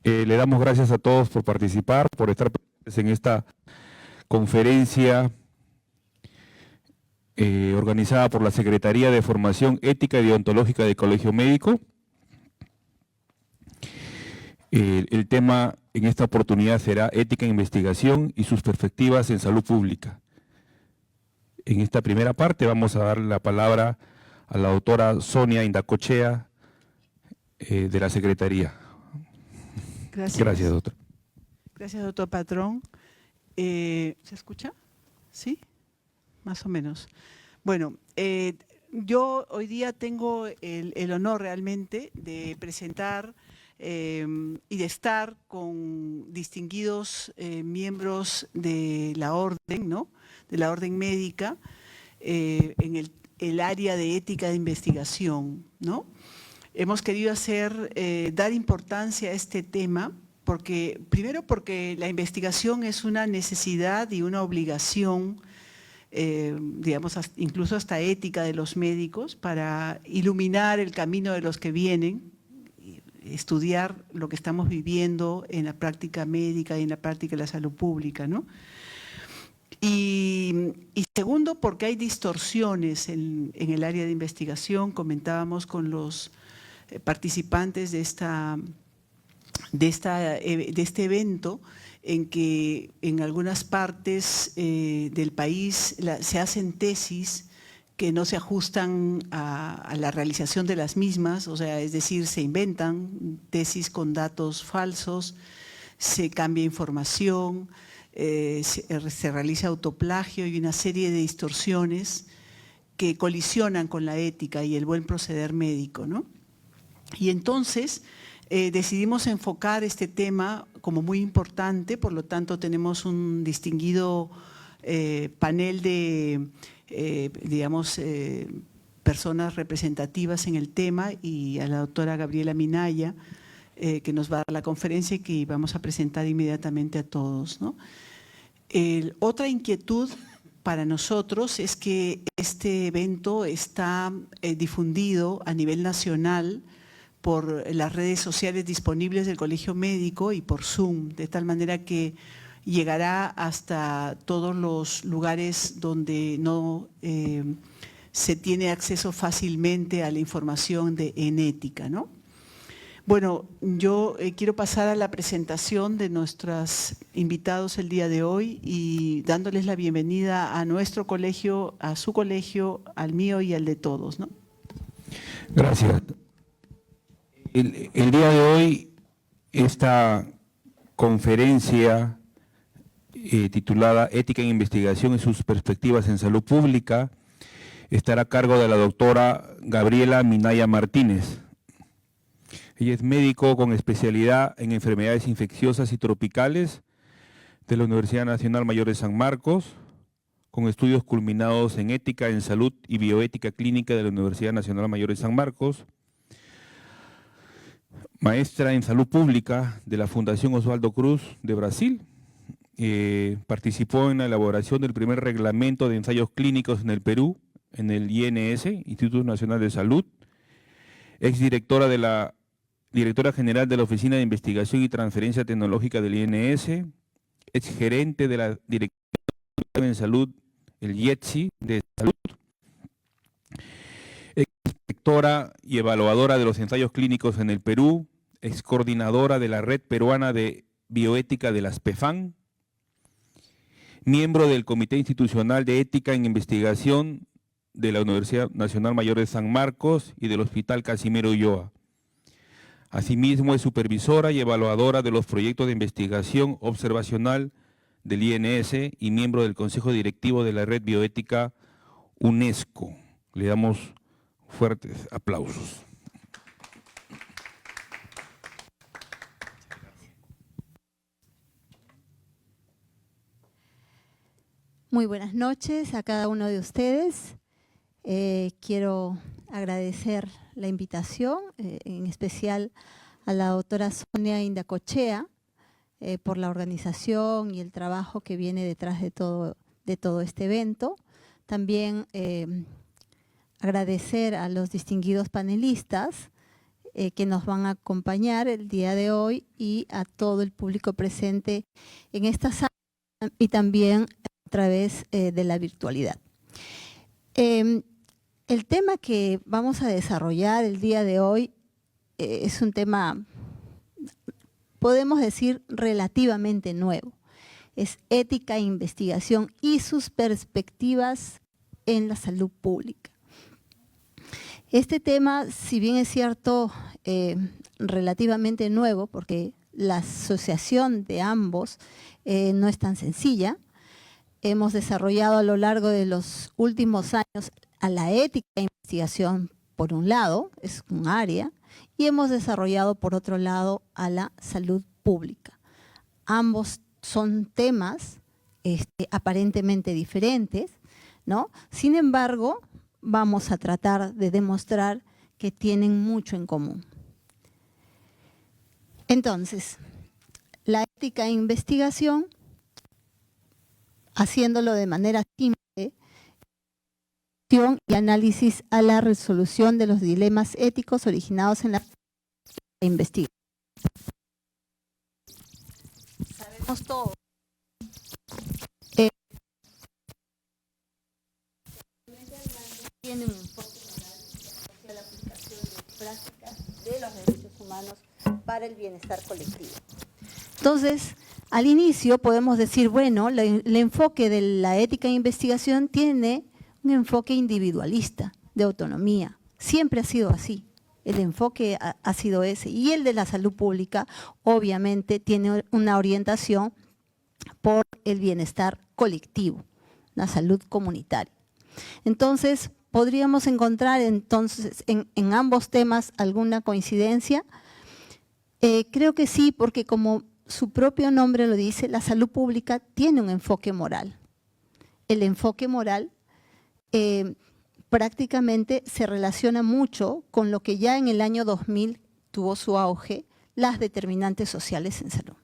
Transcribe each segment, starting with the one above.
Le damos gracias a todos por participar, por estar presentes en esta conferencia organizada por la Secretaría de Formación Ética y Deontológica del Colegio Médico. El tema en esta oportunidad será ética en investigación y sus perspectivas en salud pública. En esta primera parte vamos a dar la palabra a la doctora Sonia Indacochea de la Secretaría. Gracias. Gracias, doctor. Gracias, doctor Patrón. ¿Se escucha? ¿Sí? Más o menos. Bueno, yo hoy día tengo el honor realmente de presentar y de estar con distinguidos miembros de la orden, ¿no? De la orden médica en el área de ética de investigación, ¿no? Hemos querido dar importancia a este tema primero porque la investigación es una necesidad y una obligación, digamos, incluso hasta ética de los médicos para iluminar el camino de los que vienen, estudiar lo que estamos viviendo en la práctica médica y en la práctica de la salud pública, ¿no? Y segundo, porque hay distorsiones en el área de investigación. Comentábamos con los participantes de este evento, en que en algunas partes del país se hacen tesis que no se ajustan a la realización de las mismas, o sea, es decir, se inventan tesis con datos falsos, se cambia información, se realiza autoplagio y una serie de distorsiones que colisionan con la ética y el buen proceder médico, ¿no? Y entonces decidimos enfocar este tema como muy importante, por lo tanto tenemos un distinguido panel de, digamos, personas representativas en el tema, y a la doctora Gabriela Minaya, que nos va a dar la conferencia y que vamos a presentar inmediatamente a todos, ¿no? Otra inquietud para nosotros es que este evento está difundido a nivel nacional por las redes sociales disponibles del Colegio Médico y por Zoom, de tal manera que llegará hasta todos los lugares donde no se tiene acceso fácilmente a la información en ética, ¿no? Bueno, yo quiero pasar a la presentación de nuestros invitados el día de hoy y dándoles la bienvenida a nuestro colegio, a su colegio, al mío y al de todos, ¿no? Gracias. El día de hoy, esta conferencia titulada Ética en Investigación y sus perspectivas en salud pública estará a cargo de la doctora Gabriela Minaya Martínez. Ella es médico con especialidad en enfermedades infecciosas y tropicales de la Universidad Nacional Mayor de San Marcos, con estudios culminados en ética en salud y bioética clínica de la Universidad Nacional Mayor de San Marcos, maestra en salud pública de la Fundación Osvaldo Cruz de Brasil. Participó en la elaboración del primer reglamento de ensayos clínicos en el Perú, en el INS, Instituto Nacional de Salud, exdirectora directora general de la Oficina de Investigación y Transferencia Tecnológica del INS, exgerente de la Dirección en Salud, el IETSI de Salud, exdirectora y evaluadora de los ensayos clínicos en el Perú, excoordinadora de la Red Peruana de Bioética de las PEFAN, miembro del Comité Institucional de Ética en Investigación de la Universidad Nacional Mayor de San Marcos y del Hospital Casimiro Ulloa. Asimismo, es supervisora y evaluadora de los proyectos de investigación observacional del INS y miembro del Consejo Directivo de la Red Bioética UNESCO. Le damos fuertes aplausos. Muy buenas noches a cada uno de ustedes. Quiero agradecer la invitación, en especial a la doctora Sonia Indacochea, por la organización y el trabajo que viene detrás de todo este evento. También agradecer a los distinguidos panelistas que nos van a acompañar el día de hoy y a todo el público presente en esta sala y también a través de la virtualidad. El tema que vamos a desarrollar el día de hoy es un tema, podemos decir, relativamente nuevo. Es ética e investigación y sus perspectivas en la salud pública. Este tema, si bien es cierto, relativamente nuevo, porque la asociación de ambos no es tan sencilla. Hemos desarrollado a lo largo de los últimos años a la ética e investigación, por un lado, es un área, y hemos desarrollado, por otro lado, a la salud pública. Ambos son temas aparentemente diferentes, ¿no? Sin embargo, vamos a tratar de demostrar que tienen mucho en común. Entonces, la ética e investigación, haciéndolo de manera simple, y análisis a la resolución de los dilemas éticos originados en la investigación. Sabemos todos. Tiene un enfoque hacia la aplicación de prácticas de los derechos humanos para el bienestar colectivo. Entonces, al inicio podemos decir, bueno, el enfoque de la ética e investigación tiene un enfoque individualista, de autonomía. Siempre ha sido así. El enfoque ha sido ese. Y el de la salud pública, obviamente, tiene una orientación por el bienestar colectivo, la salud comunitaria. Entonces, ¿podríamos encontrar entonces en ambos temas alguna coincidencia? Creo que sí, porque como su propio nombre lo dice, la salud pública tiene un enfoque moral. El enfoque moral prácticamente se relaciona mucho con lo que ya en el año 2000 tuvo su auge, las determinantes sociales en salud.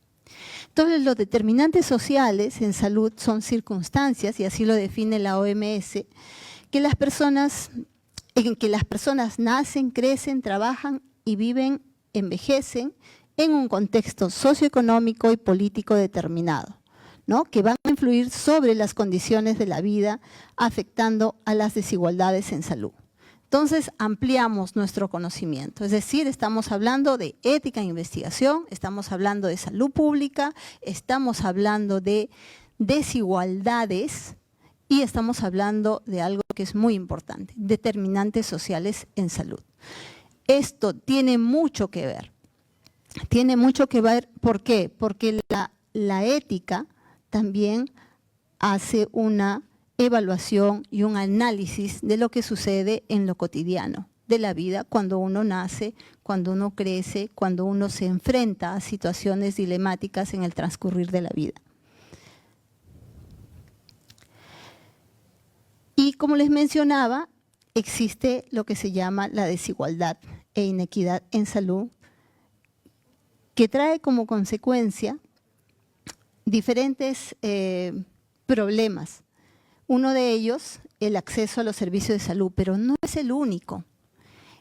Entonces, los determinantes sociales en salud son circunstancias, y así lo define la OMS, en que las personas nacen, crecen, trabajan y viven, envejecen en un contexto socioeconómico y político determinado, ¿no? Que van a influir sobre las condiciones de la vida, afectando a las desigualdades en salud. Entonces, ampliamos nuestro conocimiento, es decir, estamos hablando de ética e investigación, estamos hablando de salud pública, estamos hablando de desigualdades y estamos hablando de algo que es muy importante, determinantes sociales en salud. Esto tiene mucho que ver. Tiene mucho que ver, ¿por qué? Porque la ética también hace una evaluación y un análisis de lo que sucede en lo cotidiano de la vida cuando uno nace, cuando uno crece, cuando uno se enfrenta a situaciones dilemáticas en el transcurrir de la vida. Y como les mencionaba, existe lo que se llama la desigualdad e inequidad en salud, que trae como consecuencia diferentes problemas. Uno de ellos, el acceso a los servicios de salud, pero no es el único.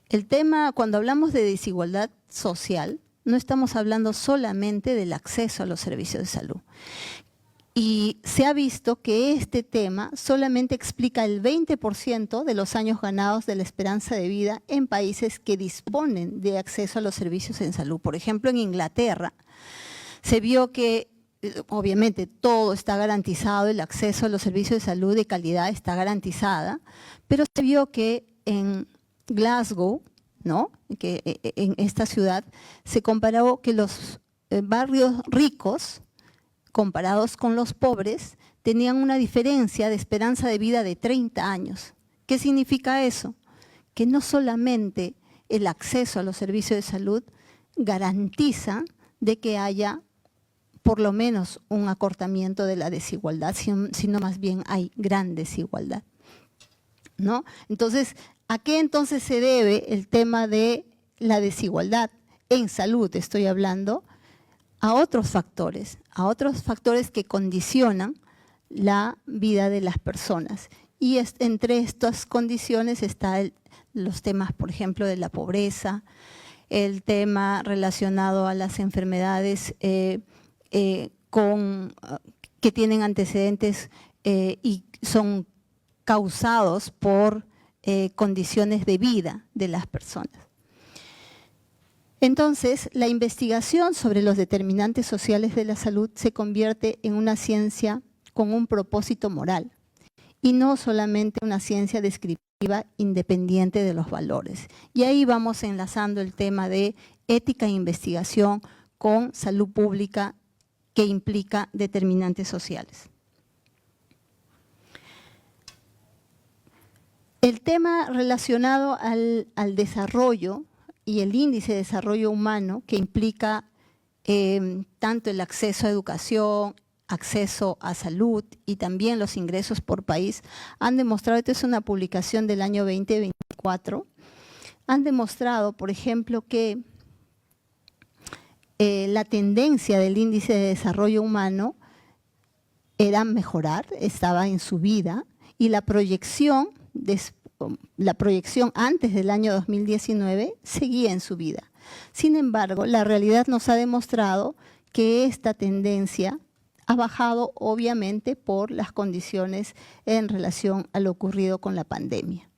El tema, cuando hablamos de desigualdad social, no estamos hablando solamente del acceso a los servicios de salud. Y se ha visto que este tema solamente explica el 20% de los años ganados de la esperanza de vida en países que disponen de acceso a los servicios en salud. Por ejemplo, en Inglaterra se vio que, obviamente, todo está garantizado, el acceso a los servicios de salud de calidad está garantizada, pero se vio que en Glasgow, ¿no?, que en esta ciudad, se comparó que los barrios ricos, comparados con los pobres, tenían una diferencia de esperanza de vida de 30 años. ¿Qué significa eso? Que no solamente el acceso a los servicios de salud garantiza de que haya por lo menos un acortamiento de la desigualdad, sino más bien hay gran desigualdad, ¿no? Entonces, ¿a qué entonces se debe el tema de la desigualdad? En salud estoy hablando, a otros factores que condicionan la vida de las personas. Y entre estas condiciones están los temas, por ejemplo, de la pobreza, el tema relacionado a las enfermedades que tienen antecedentes y son causados por condiciones de vida de las personas. Entonces, la investigación sobre los determinantes sociales de la salud se convierte en una ciencia con un propósito moral y no solamente una ciencia descriptiva independiente de los valores. Y ahí vamos enlazando el tema de ética e investigación con salud pública que implica determinantes sociales. El tema relacionado al desarrollo y el índice de desarrollo humano, que implica tanto el acceso a educación, acceso a salud y también los ingresos por país, han demostrado, esto es una publicación del año 2024, han demostrado, por ejemplo, que la tendencia del índice de desarrollo humano era mejorar, estaba en subida, y la proyección antes del año 2019 seguía en subida. Sin embargo, la realidad nos ha demostrado que esta tendencia ha bajado obviamente por las condiciones en relación a lo ocurrido con la pandemia,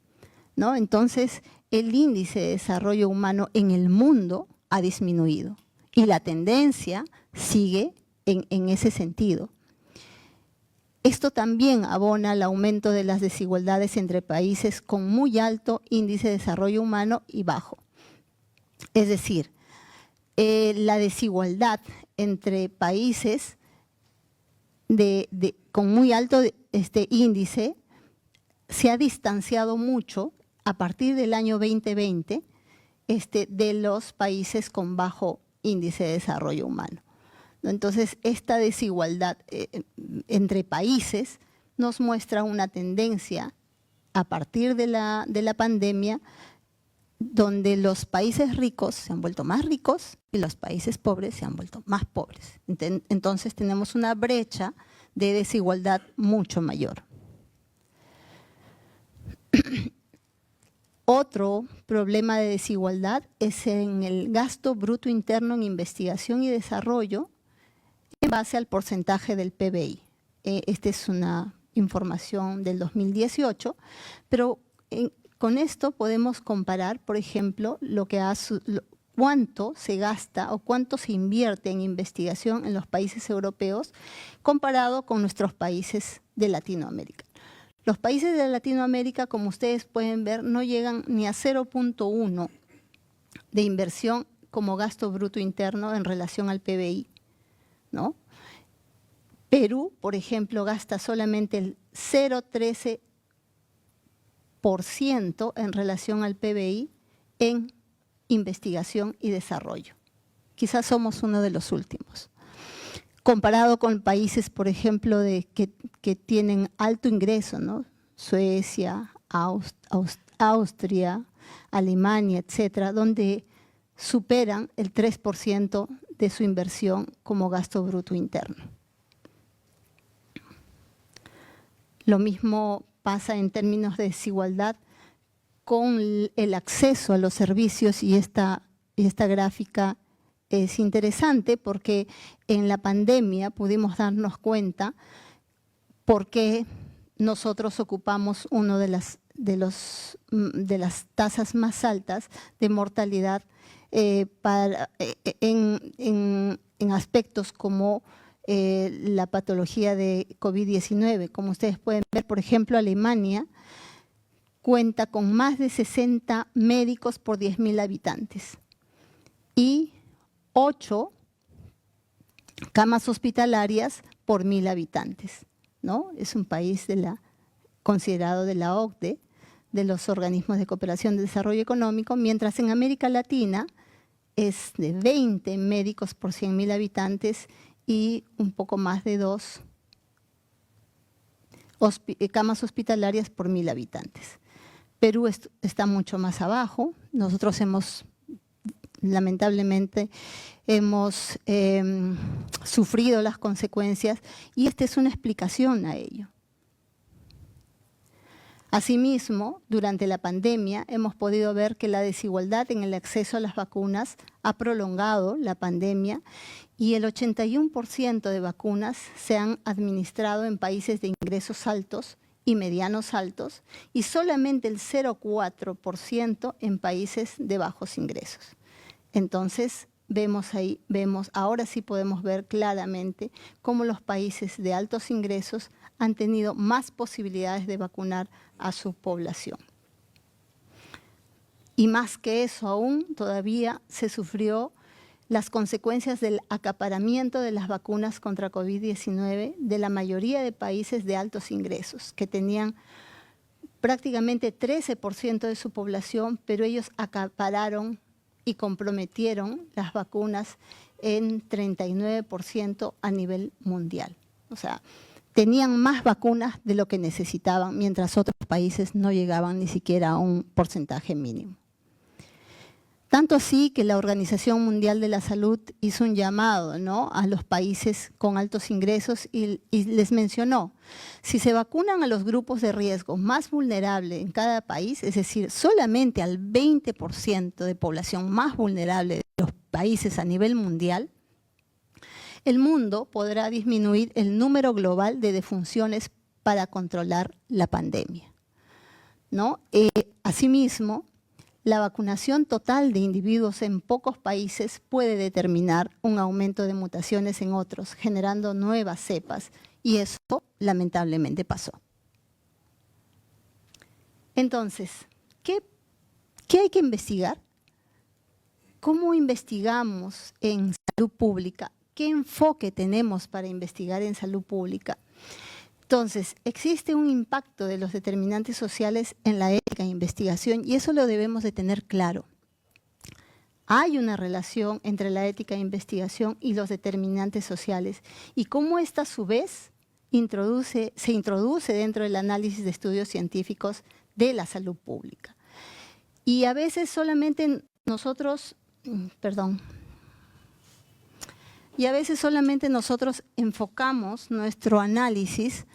¿no? Entonces, el índice de desarrollo humano en el mundo ha disminuido y la tendencia sigue en ese sentido. Esto también abona al aumento de las desigualdades entre países con muy alto índice de desarrollo humano y bajo. Es decir, la desigualdad entre países con muy alto índice se ha distanciado mucho a partir del año 2020 de los países con bajo índice de desarrollo humano. Entonces, esta desigualdad entre países nos muestra una tendencia a partir de la pandemia, donde los países ricos se han vuelto más ricos y los países pobres se han vuelto más pobres. Entonces, tenemos una brecha de desigualdad mucho mayor. Otro problema de desigualdad es en el gasto bruto interno en investigación y desarrollo, en base al porcentaje del PBI. Esta es una información del 2018, pero con esto podemos comparar, por ejemplo, cuánto se gasta o cuánto se invierte en investigación en los países europeos comparado con nuestros países de Latinoamérica. Los países de Latinoamérica, como ustedes pueden ver, no llegan ni a 0.1 de inversión como gasto bruto interno en relación al PBI, ¿no? Perú, por ejemplo, gasta solamente el 0,13% en relación al PBI en investigación y desarrollo. Quizás somos uno de los últimos. Comparado con países, por ejemplo, que tienen alto ingreso, ¿no? Suecia, Austria, Alemania, etcétera, donde superan el 3% de su inversión como gasto bruto interno. Lo mismo pasa en términos de desigualdad con el acceso a los servicios, y esta gráfica es interesante porque en la pandemia pudimos darnos cuenta por qué nosotros ocupamos una de las tasas más altas de mortalidad en aspectos como la patología de COVID-19. Como ustedes pueden ver, por ejemplo, Alemania cuenta con más de 60 médicos por 10.000 habitantes y 8 camas hospitalarias por 1.000 habitantes, ¿no? Es un país considerado de la OCDE, de los organismos de cooperación de desarrollo económico, mientras en América Latina es de 20 médicos por 100.000 habitantes y un poco más de 2 camas hospitalarias por 1.000 habitantes. Perú está mucho más abajo. Nosotros lamentablemente hemos sufrido las consecuencias, y esta es una explicación a ello. Asimismo, durante la pandemia hemos podido ver que la desigualdad en el acceso a las vacunas ha prolongado la pandemia y el 81% de vacunas se han administrado en países de ingresos altos y medianos altos y solamente el 0,4% en países de bajos ingresos. Entonces, ahora sí podemos ver claramente cómo los países de altos ingresos han tenido más posibilidades de vacunar a su población. Y más que eso aún, todavía se sufrió las consecuencias del acaparamiento de las vacunas contra COVID-19 de la mayoría de países de altos ingresos, que tenían prácticamente 13% de su población, pero ellos acapararon y comprometieron las vacunas en 39% a nivel mundial. O sea, tenían más vacunas de lo que necesitaban, mientras otros países no llegaban ni siquiera a un porcentaje mínimo. Tanto así que la Organización Mundial de la Salud hizo un llamado, ¿no?, a los países con altos ingresos y les mencionó, si se vacunan a los grupos de riesgo más vulnerables en cada país, es decir, solamente al 20% de población más vulnerable de los países a nivel mundial, el mundo podrá disminuir el número global de defunciones para controlar la pandemia, ¿no? Asimismo, la vacunación total de individuos en pocos países puede determinar un aumento de mutaciones en otros, generando nuevas cepas, y eso lamentablemente pasó. Entonces, ¿qué hay que investigar? ¿Cómo investigamos en salud pública? ¿Qué enfoque tenemos para investigar en salud pública? Entonces, existe un impacto de los determinantes sociales en la ética de investigación y eso lo debemos de tener claro. Hay una relación entre la ética de investigación y los determinantes sociales y cómo esta a su vez se introduce dentro del análisis de estudios científicos de la salud pública. Y a veces solamente nosotros enfocamos nuestro análisis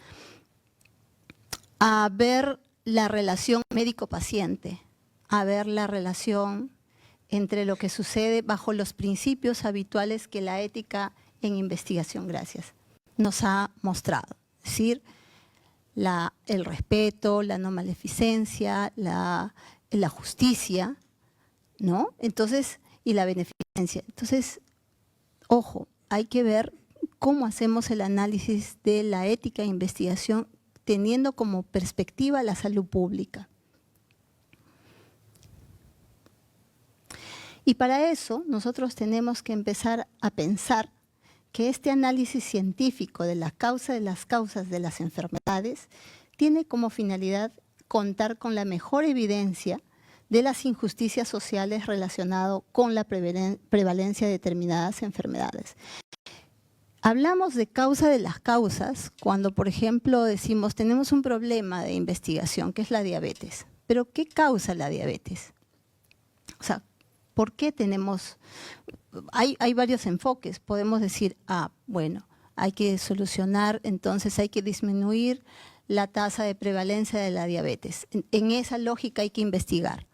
a ver la relación médico-paciente, a ver la relación entre lo que sucede bajo los principios habituales que la ética en investigación, nos ha mostrado. Es decir, el respeto, la no maleficencia, la justicia, ¿no? Entonces, y la beneficencia. Entonces, ojo, hay que ver cómo hacemos el análisis de la ética de investigación teniendo como perspectiva la salud pública. Y para eso nosotros tenemos que empezar a pensar que este análisis científico de la causa de las causas de las enfermedades tiene como finalidad contar con la mejor evidencia de las injusticias sociales relacionadas con la prevalencia de determinadas enfermedades. Hablamos de causa de las causas cuando, por ejemplo, decimos tenemos un problema de investigación que es la diabetes. ¿Pero qué causa la diabetes? O sea, ¿por qué tenemos? Hay varios enfoques. Podemos decir, bueno, hay que solucionar, entonces hay que disminuir la tasa de prevalencia de la diabetes. En esa lógica hay que investigar.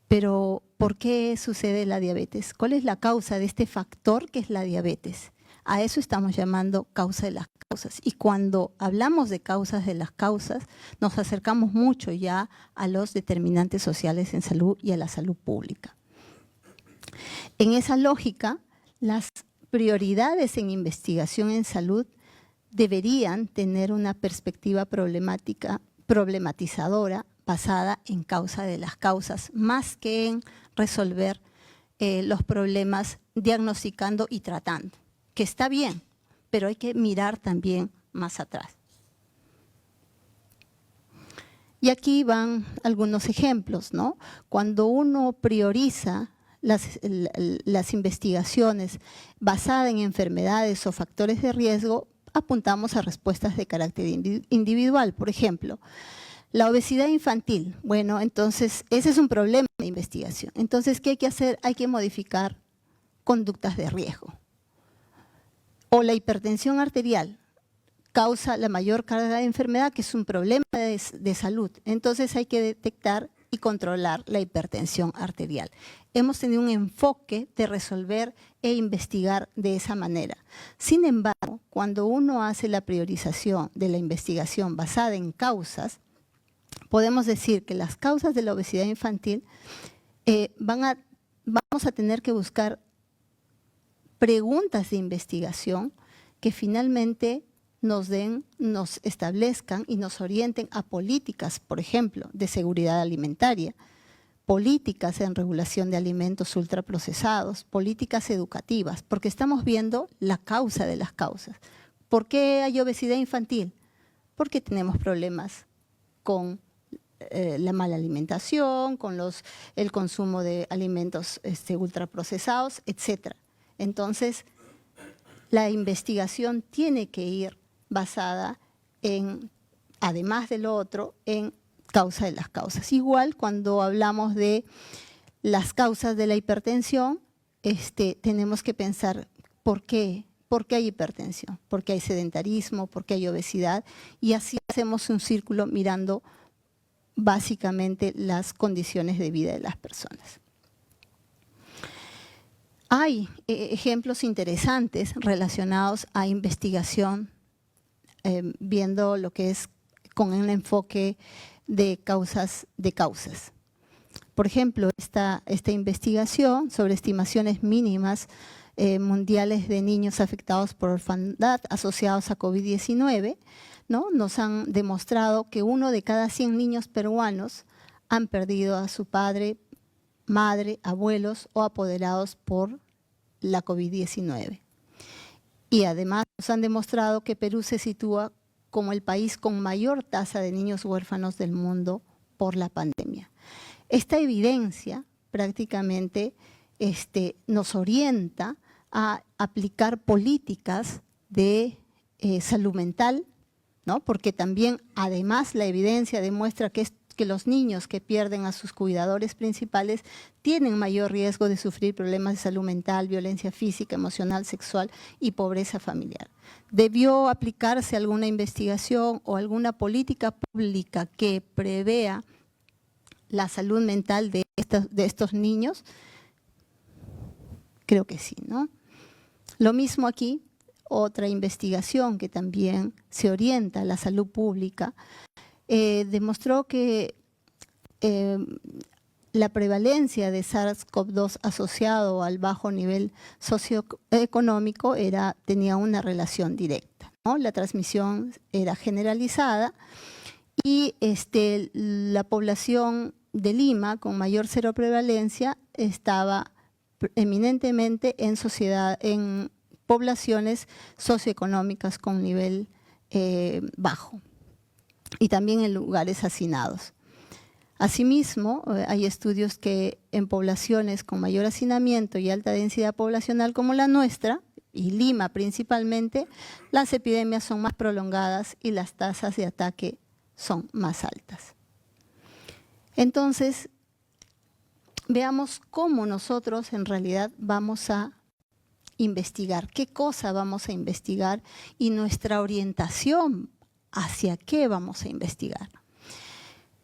Pero, ¿por qué sucede la diabetes? ¿Cuál es la causa de este factor que es la diabetes? A eso estamos llamando causa de las causas. Y cuando hablamos de causas de las causas, nos acercamos mucho ya a los determinantes sociales en salud y a la salud pública. En esa lógica, las prioridades en investigación en salud deberían tener una perspectiva problematizadora basada en causa de las causas, más que en resolver los problemas diagnosticando y tratando, que está bien, pero hay que mirar también más atrás. Y aquí van algunos ejemplos, ¿no? Cuando uno prioriza las investigaciones basadas en enfermedades o factores de riesgo, apuntamos a respuestas de carácter individual. Por ejemplo, la obesidad infantil. Bueno, entonces ese es un problema de investigación. Entonces, ¿qué hay que hacer? Hay que modificar conductas de riesgo. O la hipertensión arterial. causa la mayor carga de enfermedad, que es un problema de salud. Entonces hay que detectar y controlar la hipertensión arterial. Hemos tenido un enfoque de resolver e investigar de esa manera. Sin embargo, cuando uno hace la priorización de la investigación basada en causas, podemos decir que las causas de la obesidad infantil vamos a tener que buscar preguntas de investigación que finalmente nos establezcan y nos orienten a políticas, por ejemplo, de seguridad alimentaria, políticas en regulación de alimentos ultraprocesados, políticas educativas, porque estamos viendo la causa de las causas. ¿Por qué hay obesidad infantil? Porque tenemos problemas con la mala alimentación, con el consumo de alimentos ultraprocesados, etc. Entonces, la investigación tiene que ir basada en, además de lo otro, en causa de las causas. Igual cuando hablamos de las causas de la hipertensión, tenemos que pensar ¿por qué? ¿Por qué hay hipertensión? ¿Por qué hay sedentarismo? ¿Por qué hay obesidad? Y así hacemos un círculo mirando básicamente las condiciones de vida de las personas. Hay ejemplos interesantes relacionados a investigación, viendo lo que es con un enfoque de causas de causas. Por ejemplo, esta investigación sobre estimaciones mínimas mundiales de niños afectados por orfandad asociados a COVID-19, ¿no? Nos han demostrado que 1 de cada 100 niños peruanos han perdido a su padre, madre, abuelos o apoderados por la COVID-19. Y además nos han demostrado que Perú se sitúa como el país con mayor tasa de niños huérfanos del mundo por la pandemia. Esta evidencia prácticamente nos orienta a aplicar políticas de salud mental, ¿no? Porque también, además, la evidencia demuestra que los niños que pierden a sus cuidadores principales tienen mayor riesgo de sufrir problemas de salud mental, violencia física, emocional, sexual y pobreza familiar. ¿Debió aplicarse alguna investigación o alguna política pública que prevea la salud mental de estos niños? Creo que sí, ¿no? Lo mismo aquí, otra investigación que también se orienta a la salud pública, demostró que la prevalencia de SARS-CoV-2 asociado al bajo nivel socioeconómico tenía una relación directa, ¿no? La transmisión era generalizada y la población de Lima con mayor seroprevalencia estaba eminentemente en poblaciones socioeconómicas con nivel bajo y también en lugares hacinados. Asimismo, hay estudios que en poblaciones con mayor hacinamiento y alta densidad poblacional como la nuestra, y Lima principalmente, las epidemias son más prolongadas y las tasas de ataque son más altas. Entonces, veamos cómo nosotros en realidad vamos a investigar, qué cosa vamos a investigar y nuestra orientación hacia qué vamos a investigar.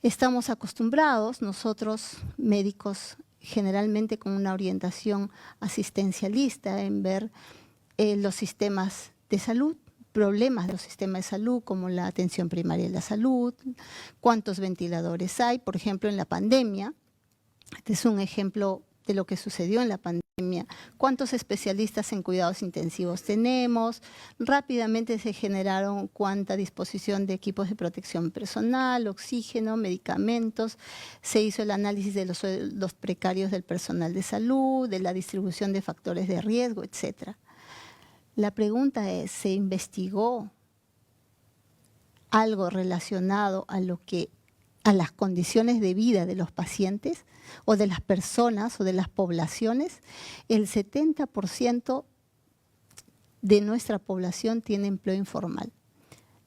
Estamos acostumbrados, nosotros médicos generalmente con una orientación asistencialista en ver los sistemas de salud, problemas de los sistemas de salud como la atención primaria de la salud, cuántos ventiladores hay, por ejemplo en la pandemia, este es un ejemplo de lo que sucedió en la pandemia, cuántos especialistas en cuidados intensivos tenemos, rápidamente se generaron cuánta disposición de equipos de protección personal, oxígeno, medicamentos, se hizo el análisis de los precarios del personal de salud, de la distribución de factores de riesgo, etc. La pregunta es, ¿se investigó algo relacionado a las condiciones de vida de los pacientes o de las personas o de las poblaciones? El 70% de nuestra población tiene empleo informal.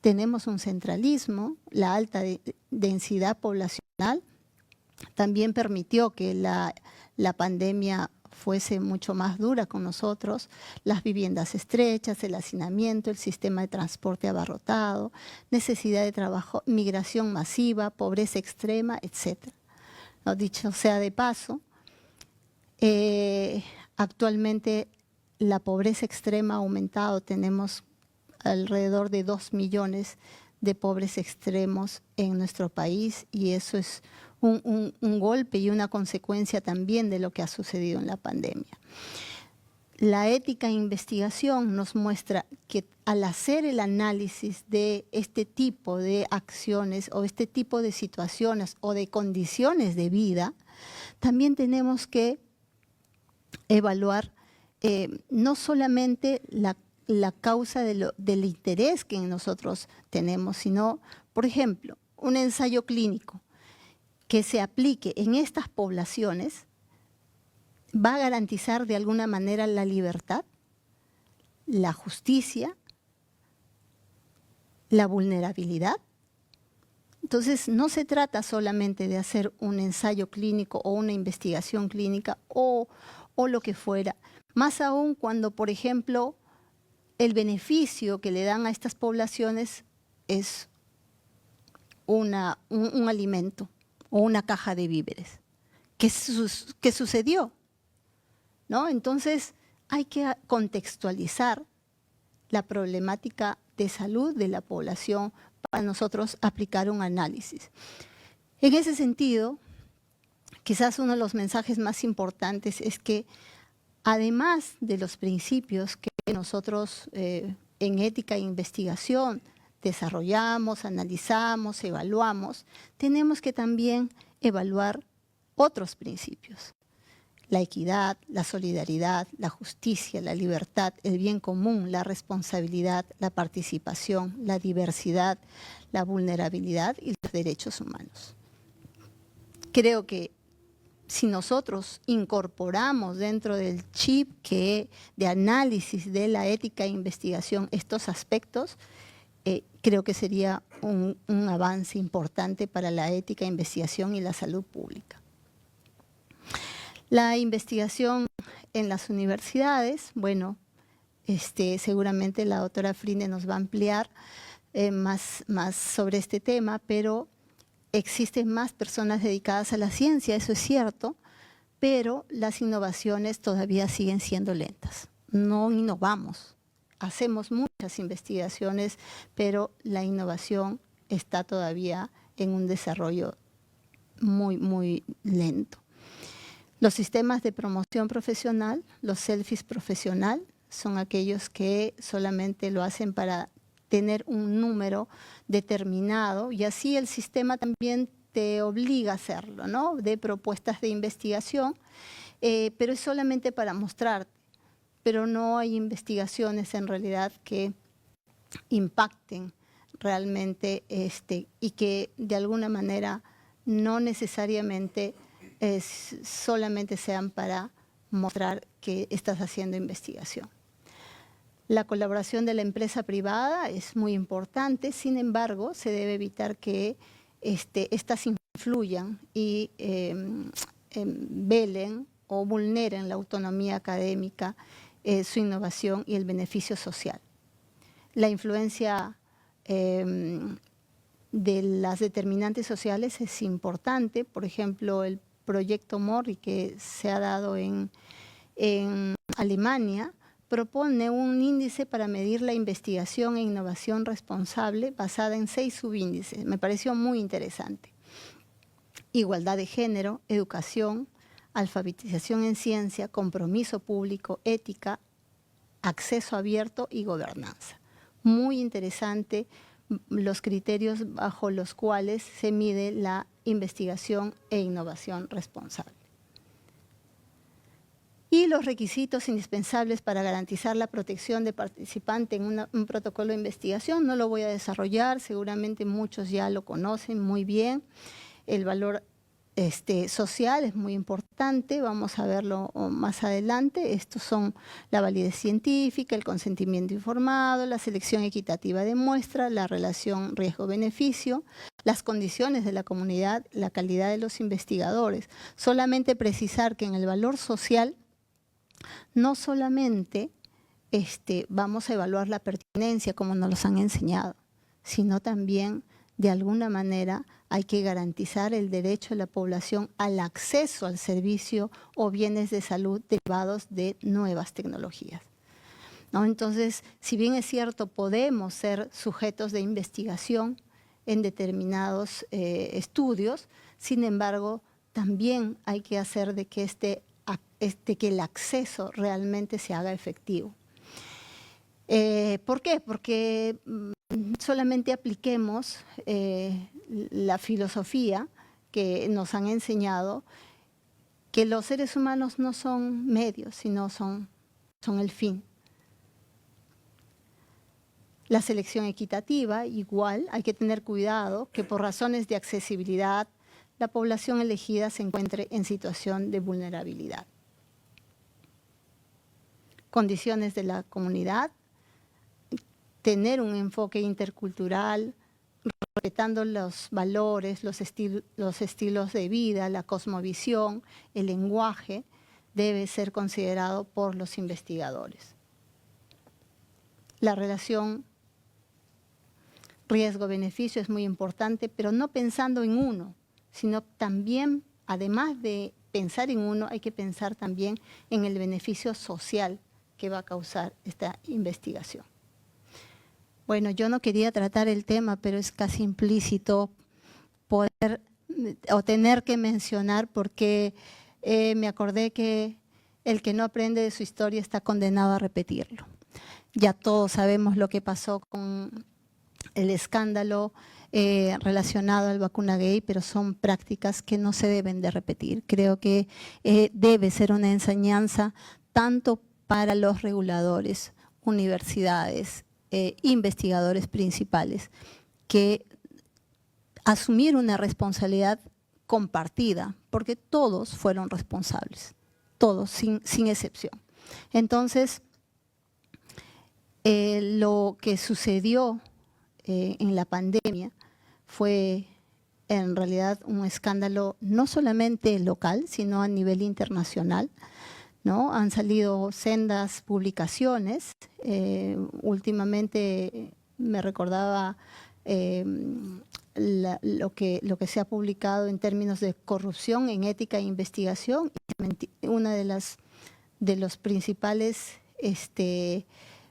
Tenemos un centralismo, la alta densidad poblacional también permitió que la pandemia fuese mucho más dura con nosotros, las viviendas estrechas, el hacinamiento, el sistema de transporte abarrotado, necesidad de trabajo, migración masiva, pobreza extrema, etc. ¿No? Dicho sea de paso, actualmente la pobreza extrema ha aumentado, tenemos alrededor de 2 millones de pobres extremos en nuestro país y eso es un golpe y una consecuencia también de lo que ha sucedido en la pandemia. La ética en investigación nos muestra que al hacer el análisis de este tipo de acciones o este tipo de situaciones o de condiciones de vida, también tenemos que evaluar no solamente la causa del interés que nosotros tenemos, sino, por ejemplo, un ensayo clínico que se aplique en estas poblaciones va a garantizar de alguna manera la libertad, la justicia, la vulnerabilidad. Entonces, no se trata solamente de hacer un ensayo clínico o una investigación clínica o lo que fuera. Más aún cuando, por ejemplo, el beneficio que le dan a estas poblaciones es un alimento o una caja de víveres. ¿Qué sucedió? ¿No? Entonces, hay que contextualizar la problemática de salud de la población para nosotros aplicar un análisis. En ese sentido, quizás uno de los mensajes más importantes es que además de los principios que nosotros en ética e investigación desarrollamos, analizamos, evaluamos, tenemos que también evaluar otros principios. La equidad, la solidaridad, la justicia, la libertad, el bien común, la responsabilidad, la participación, la diversidad, la vulnerabilidad y los derechos humanos. Creo que si nosotros incorporamos dentro del chip de análisis de la ética e investigación estos aspectos, creo que sería un avance importante para la ética, investigación y la salud pública. La investigación en las universidades, bueno, seguramente la doctora Frinde nos va a ampliar más sobre este tema, pero existen más personas dedicadas a la ciencia, eso es cierto, pero las innovaciones todavía siguen siendo lentas. No innovamos. Hacemos muchas investigaciones, pero la innovación está todavía en un desarrollo muy, muy lento. Los sistemas de promoción profesional, los selfies profesional, son aquellos que solamente lo hacen para tener un número determinado y así el sistema también te obliga a hacerlo, ¿no? De propuestas de investigación, pero es solamente para mostrarte. Pero no hay investigaciones en realidad que impacten realmente y que de alguna manera no necesariamente solamente sean para mostrar que estás haciendo investigación. La colaboración de la empresa privada es muy importante, sin embargo, se debe evitar que estas influyan y velen o vulneren la autonomía académica, su innovación y el beneficio social. La influencia de las determinantes sociales es importante, por ejemplo, el proyecto MORI que se ha dado en Alemania, propone un índice para medir la investigación e innovación responsable basada en 6 subíndices. Me pareció muy interesante. Igualdad de género, educación, alfabetización en ciencia, compromiso público, ética, acceso abierto y gobernanza. Muy interesante los criterios bajo los cuales se mide la investigación e innovación responsable. Y los requisitos indispensables para garantizar la protección de participante en un protocolo de investigación. No lo voy a desarrollar, seguramente muchos ya lo conocen muy bien. El valor social es muy importante, vamos a verlo más adelante. Estos son la validez científica, el consentimiento informado, la selección equitativa de muestra, la relación riesgo-beneficio, las condiciones de la comunidad, la calidad de los investigadores. Solamente precisar que en el valor social no solamente vamos a evaluar la pertinencia como nos los han enseñado, sino también, de alguna manera, hay que garantizar el derecho de la población al acceso al servicio o bienes de salud derivados de nuevas tecnologías, ¿no? Entonces, si bien es cierto, podemos ser sujetos de investigación en determinados estudios, sin embargo, también hay que hacer de que que el acceso realmente se haga efectivo. ¿Por qué? Porque solamente apliquemos la filosofía que nos han enseñado, que los seres humanos no son medios, sino son el fin. La selección equitativa, igual, hay que tener cuidado que por razones de accesibilidad, la población elegida se encuentre en situación de vulnerabilidad. Condiciones de la comunidad, tener un enfoque intercultural, respetando los valores, los estilos de vida, la cosmovisión, el lenguaje, debe ser considerado por los investigadores. La relación riesgo-beneficio es muy importante, pero no pensando en uno, sino también, además de pensar en uno, hay que pensar también en el beneficio social que va a causar esta investigación. Bueno, yo no quería tratar el tema, pero es casi implícito poder o tener que mencionar, porque me acordé que el que no aprende de su historia está condenado a repetirlo. Ya todos sabemos lo que pasó con el escándalo relacionado al vacuna gay, pero son prácticas que no se deben de repetir. Creo que debe ser una enseñanza tanto para los reguladores, universidades, investigadores principales, que asumir una responsabilidad compartida, porque todos fueron responsables, todos, sin excepción. Entonces, lo que sucedió en la pandemia fue en realidad un escándalo no solamente local, sino a nivel internacional, ¿no? Han salido sendas publicaciones. Últimamente me recordaba lo que se ha publicado en términos de corrupción en ética e investigación. Una de los principales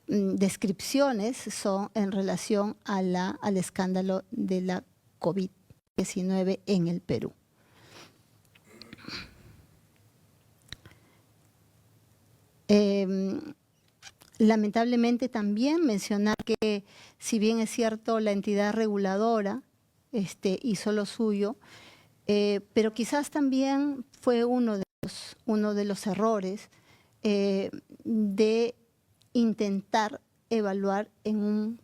descripciones son en relación al escándalo de la COVID-19 en el Perú. Lamentablemente también mencionar que, si bien es cierto, la entidad reguladora hizo lo suyo, pero quizás también fue uno de los errores de intentar evaluar en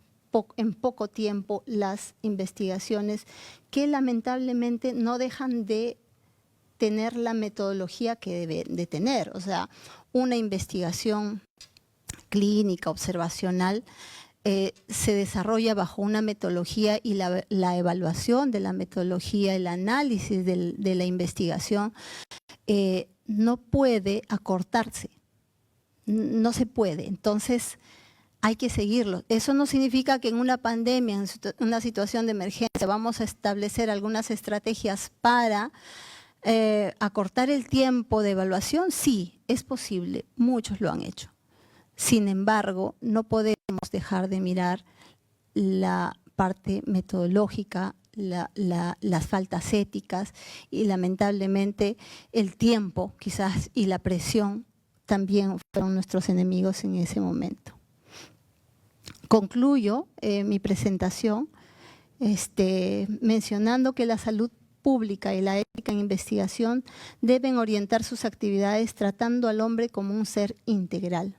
poco tiempo las investigaciones, que lamentablemente no dejan de tener la metodología que deben de tener. O sea, una investigación clínica, observacional, se desarrolla bajo una metodología, y la evaluación de la metodología, el análisis de la investigación no puede acortarse, no se puede. Entonces, hay que seguirlo. Eso no significa que en una pandemia, en una situación de emergencia, vamos a establecer algunas estrategias para acortar el tiempo de evaluación. Sí, es posible, muchos lo han hecho. Sin embargo, no podemos dejar de mirar la parte metodológica, las faltas éticas, y lamentablemente el tiempo quizás y la presión también fueron nuestros enemigos en ese momento. Concluyo mi presentación mencionando que la salud pública y la ética en investigación deben orientar sus actividades tratando al hombre como un ser integral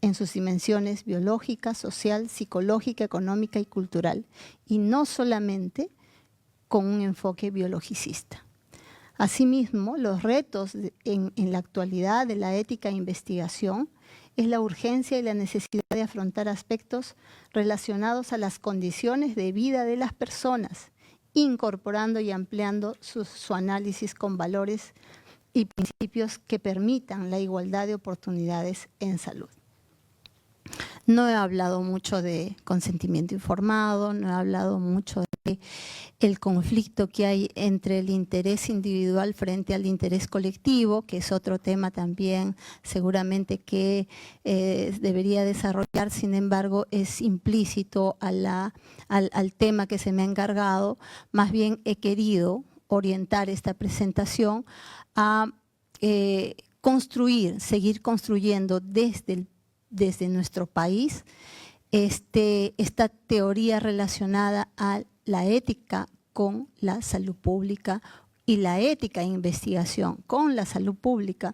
en sus dimensiones biológica, social, psicológica, económica y cultural, y no solamente con un enfoque biologicista. Asimismo, los retos en la actualidad de la ética e investigación es la urgencia y la necesidad de afrontar aspectos relacionados a las condiciones de vida de las personas, incorporando y ampliando su análisis con valores y principios que permitan la igualdad de oportunidades en salud. No he hablado mucho de consentimiento informado, no he hablado mucho de el conflicto que hay entre el interés individual frente al interés colectivo, que es otro tema también seguramente que debería desarrollar, sin embargo es implícito al tema que se me ha encargado. Más bien he querido orientar esta presentación a seguir construyendo desde nuestro país esta teoría relacionada a la ética con la salud pública y la ética en investigación con la salud pública.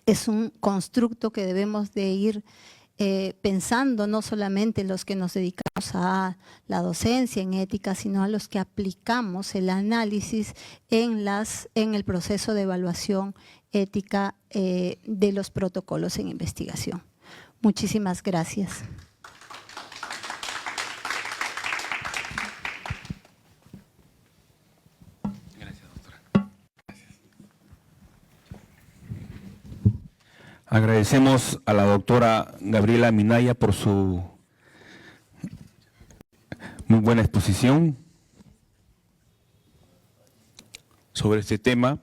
Es un constructo que debemos de ir pensando no solamente los que nos dedicamos a la docencia en ética, sino a los que aplicamos el análisis en el proceso de evaluación ética de los protocolos en investigación. Muchísimas gracias. Gracias, doctora. Gracias. Agradecemos a la doctora Gabriela Minaya por su muy buena exposición sobre este tema.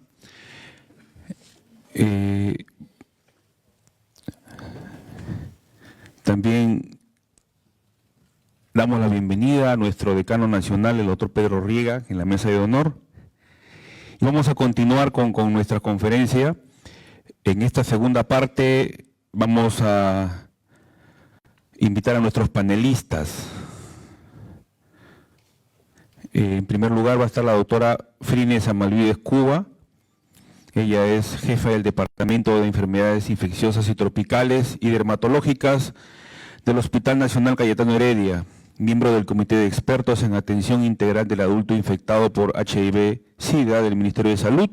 También damos la bienvenida a nuestro decano nacional, el doctor Pedro Riega, en la mesa de honor. Y vamos a continuar con nuestra conferencia. En esta segunda parte vamos a invitar a nuestros panelistas. En primer lugar va a estar la doctora Frines Amalvides Cuba. Ella es jefa del Departamento de Enfermedades Infecciosas y Tropicales y Dermatológicas del Hospital Nacional Cayetano Heredia, miembro del Comité de Expertos en Atención Integral del Adulto Infectado por HIV-Sida del Ministerio de Salud,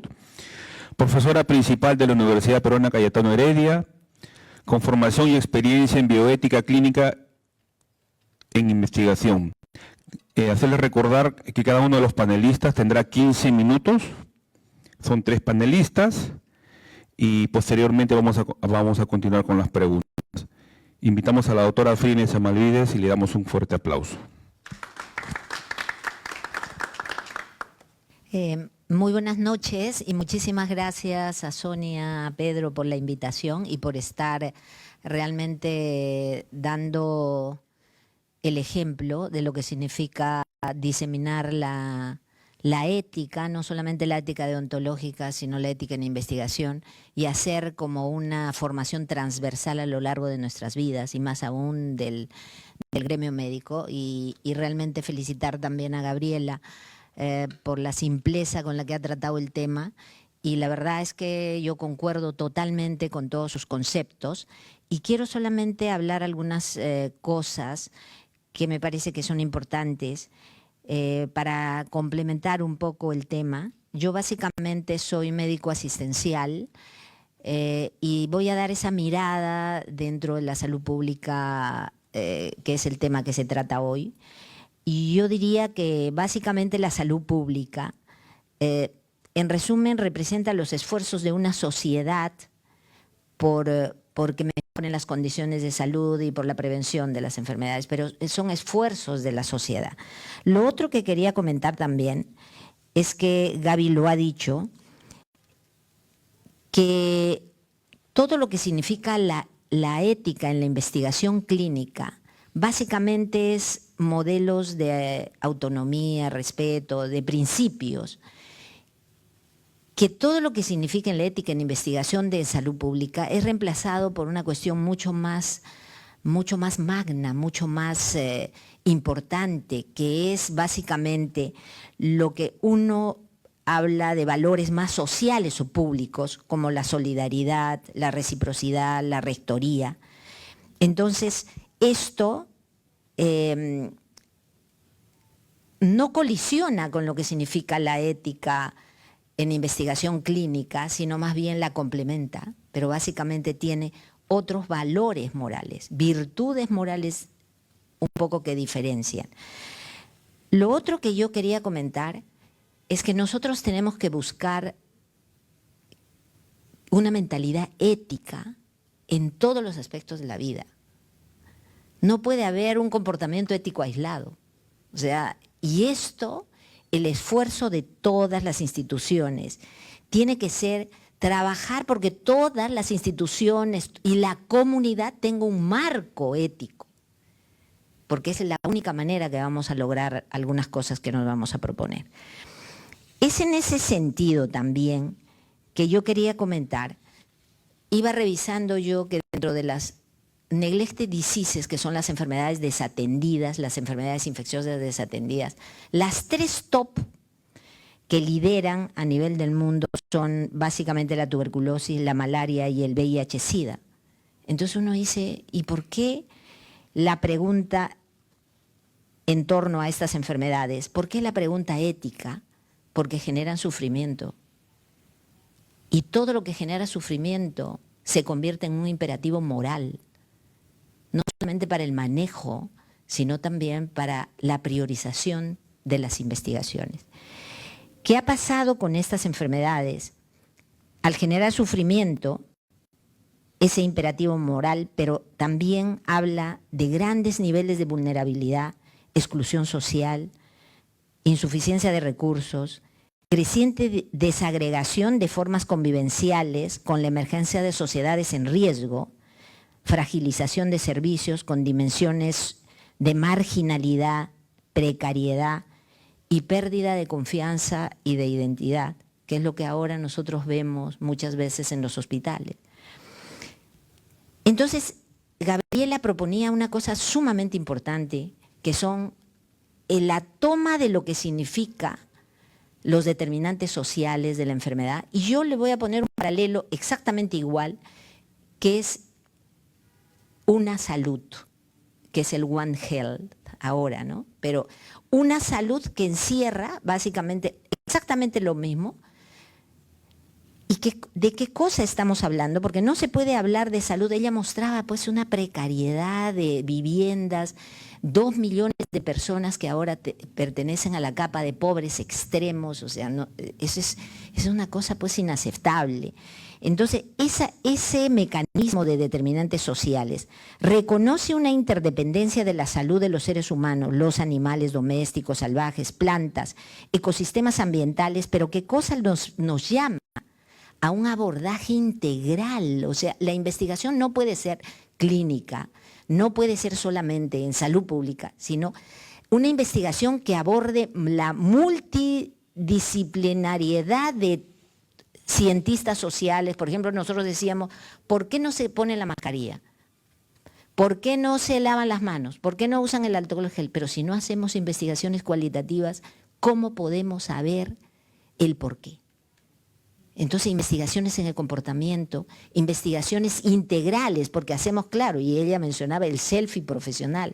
profesora principal de la Universidad Peruana Cayetano Heredia, con formación y experiencia en bioética clínica en investigación. Hacerles recordar que cada uno de los panelistas tendrá 15 minutos. Son 3 panelistas y posteriormente vamos a continuar con las preguntas. Invitamos a la doctora Frines Amalvides y le damos un fuerte aplauso. Muy buenas noches y muchísimas gracias a Sonia, a Pedro por la invitación y por estar realmente dando el ejemplo de lo que significa diseminar la ética, no solamente la ética deontológica, sino la ética en investigación, y hacer como una formación transversal a lo largo de nuestras vidas y más aún del gremio médico. Y realmente felicitar también a Gabriela por la simpleza con la que ha tratado el tema. Y la verdad es que yo concuerdo totalmente con todos sus conceptos y quiero solamente hablar algunas cosas que me parece que son importantes para complementar un poco el tema. Yo básicamente soy médico asistencial y voy a dar esa mirada dentro de la salud pública, que es el tema que se trata hoy. Y yo diría que básicamente la salud pública, en resumen, representa los esfuerzos de una sociedad porque mejoren las condiciones de salud y por la prevención de las enfermedades, pero son esfuerzos de la sociedad. Lo otro que quería comentar también es que Gaby lo ha dicho, que todo lo que significa la ética en la investigación clínica básicamente es modelos de autonomía, respeto, de principios, que todo lo que significa en la ética en investigación de salud pública es reemplazado por una cuestión mucho más magna, mucho más importante, que es básicamente lo que uno habla de valores más sociales o públicos, como la solidaridad, la reciprocidad, la rectoría. Entonces, esto no colisiona con lo que significa la ética en investigación clínica, sino más bien la complementa, pero básicamente tiene otros valores morales, virtudes morales un poco que diferencian. Lo otro que yo quería comentar es que nosotros tenemos que buscar una mentalidad ética en todos los aspectos de la vida. No puede haber un comportamiento ético aislado. O sea, y esto, el esfuerzo de todas las instituciones, tiene que ser trabajar porque todas las instituciones y la comunidad tengan un marco ético, porque es la única manera que vamos a lograr algunas cosas que nos vamos a proponer. Es en ese sentido también que yo quería comentar. Iba revisando yo que dentro de las neglected diseases, que son las enfermedades desatendidas, las enfermedades infecciosas desatendidas, las 3 top que lideran a nivel del mundo son básicamente la tuberculosis, la malaria y el VIH-Sida. Entonces uno dice, ¿y por qué la pregunta en torno a estas enfermedades? ¿Por qué la pregunta ética? Porque generan sufrimiento. Y todo lo que genera sufrimiento se convierte en un imperativo moral, no solamente para el manejo, sino también para la priorización de las investigaciones. ¿Qué ha pasado con estas enfermedades? Al generar sufrimiento, ese imperativo moral, pero también habla de grandes niveles de vulnerabilidad, exclusión social, insuficiencia de recursos, creciente desagregación de formas convivenciales con la emergencia de sociedades en riesgo, fragilización de servicios con dimensiones de marginalidad, precariedad y pérdida de confianza y de identidad, que es lo que ahora nosotros vemos muchas veces en los hospitales. Entonces, Gabriela proponía una cosa sumamente importante, que son la toma de lo que significa los determinantes sociales de la enfermedad, y yo le voy a poner un paralelo exactamente igual, que es una salud, que es el One Health ahora, ¿no? Pero una salud que encierra básicamente exactamente lo mismo. ¿Y de qué cosa estamos hablando? Porque no se puede hablar de salud. Ella mostraba pues una precariedad de viviendas, 2 millones de personas que ahora pertenecen a la capa de pobres extremos, o sea, no, eso es una cosa pues inaceptable. Entonces, ese mecanismo de determinantes sociales reconoce una interdependencia de la salud de los seres humanos, los animales domésticos, salvajes, plantas, ecosistemas ambientales, pero ¿qué cosa nos llama? A un abordaje integral. O sea, la investigación no puede ser clínica, no puede ser solamente en salud pública, sino una investigación que aborde la multidisciplinariedad de cientistas sociales. Por ejemplo, nosotros decíamos, ¿por qué no se pone la mascarilla? ¿Por qué no se lavan las manos? ¿Por qué no usan el alcohol gel? Pero si no hacemos investigaciones cualitativas, ¿cómo podemos saber el por qué? Entonces, investigaciones en el comportamiento, investigaciones integrales, porque hacemos, claro, y ella mencionaba el selfie profesional,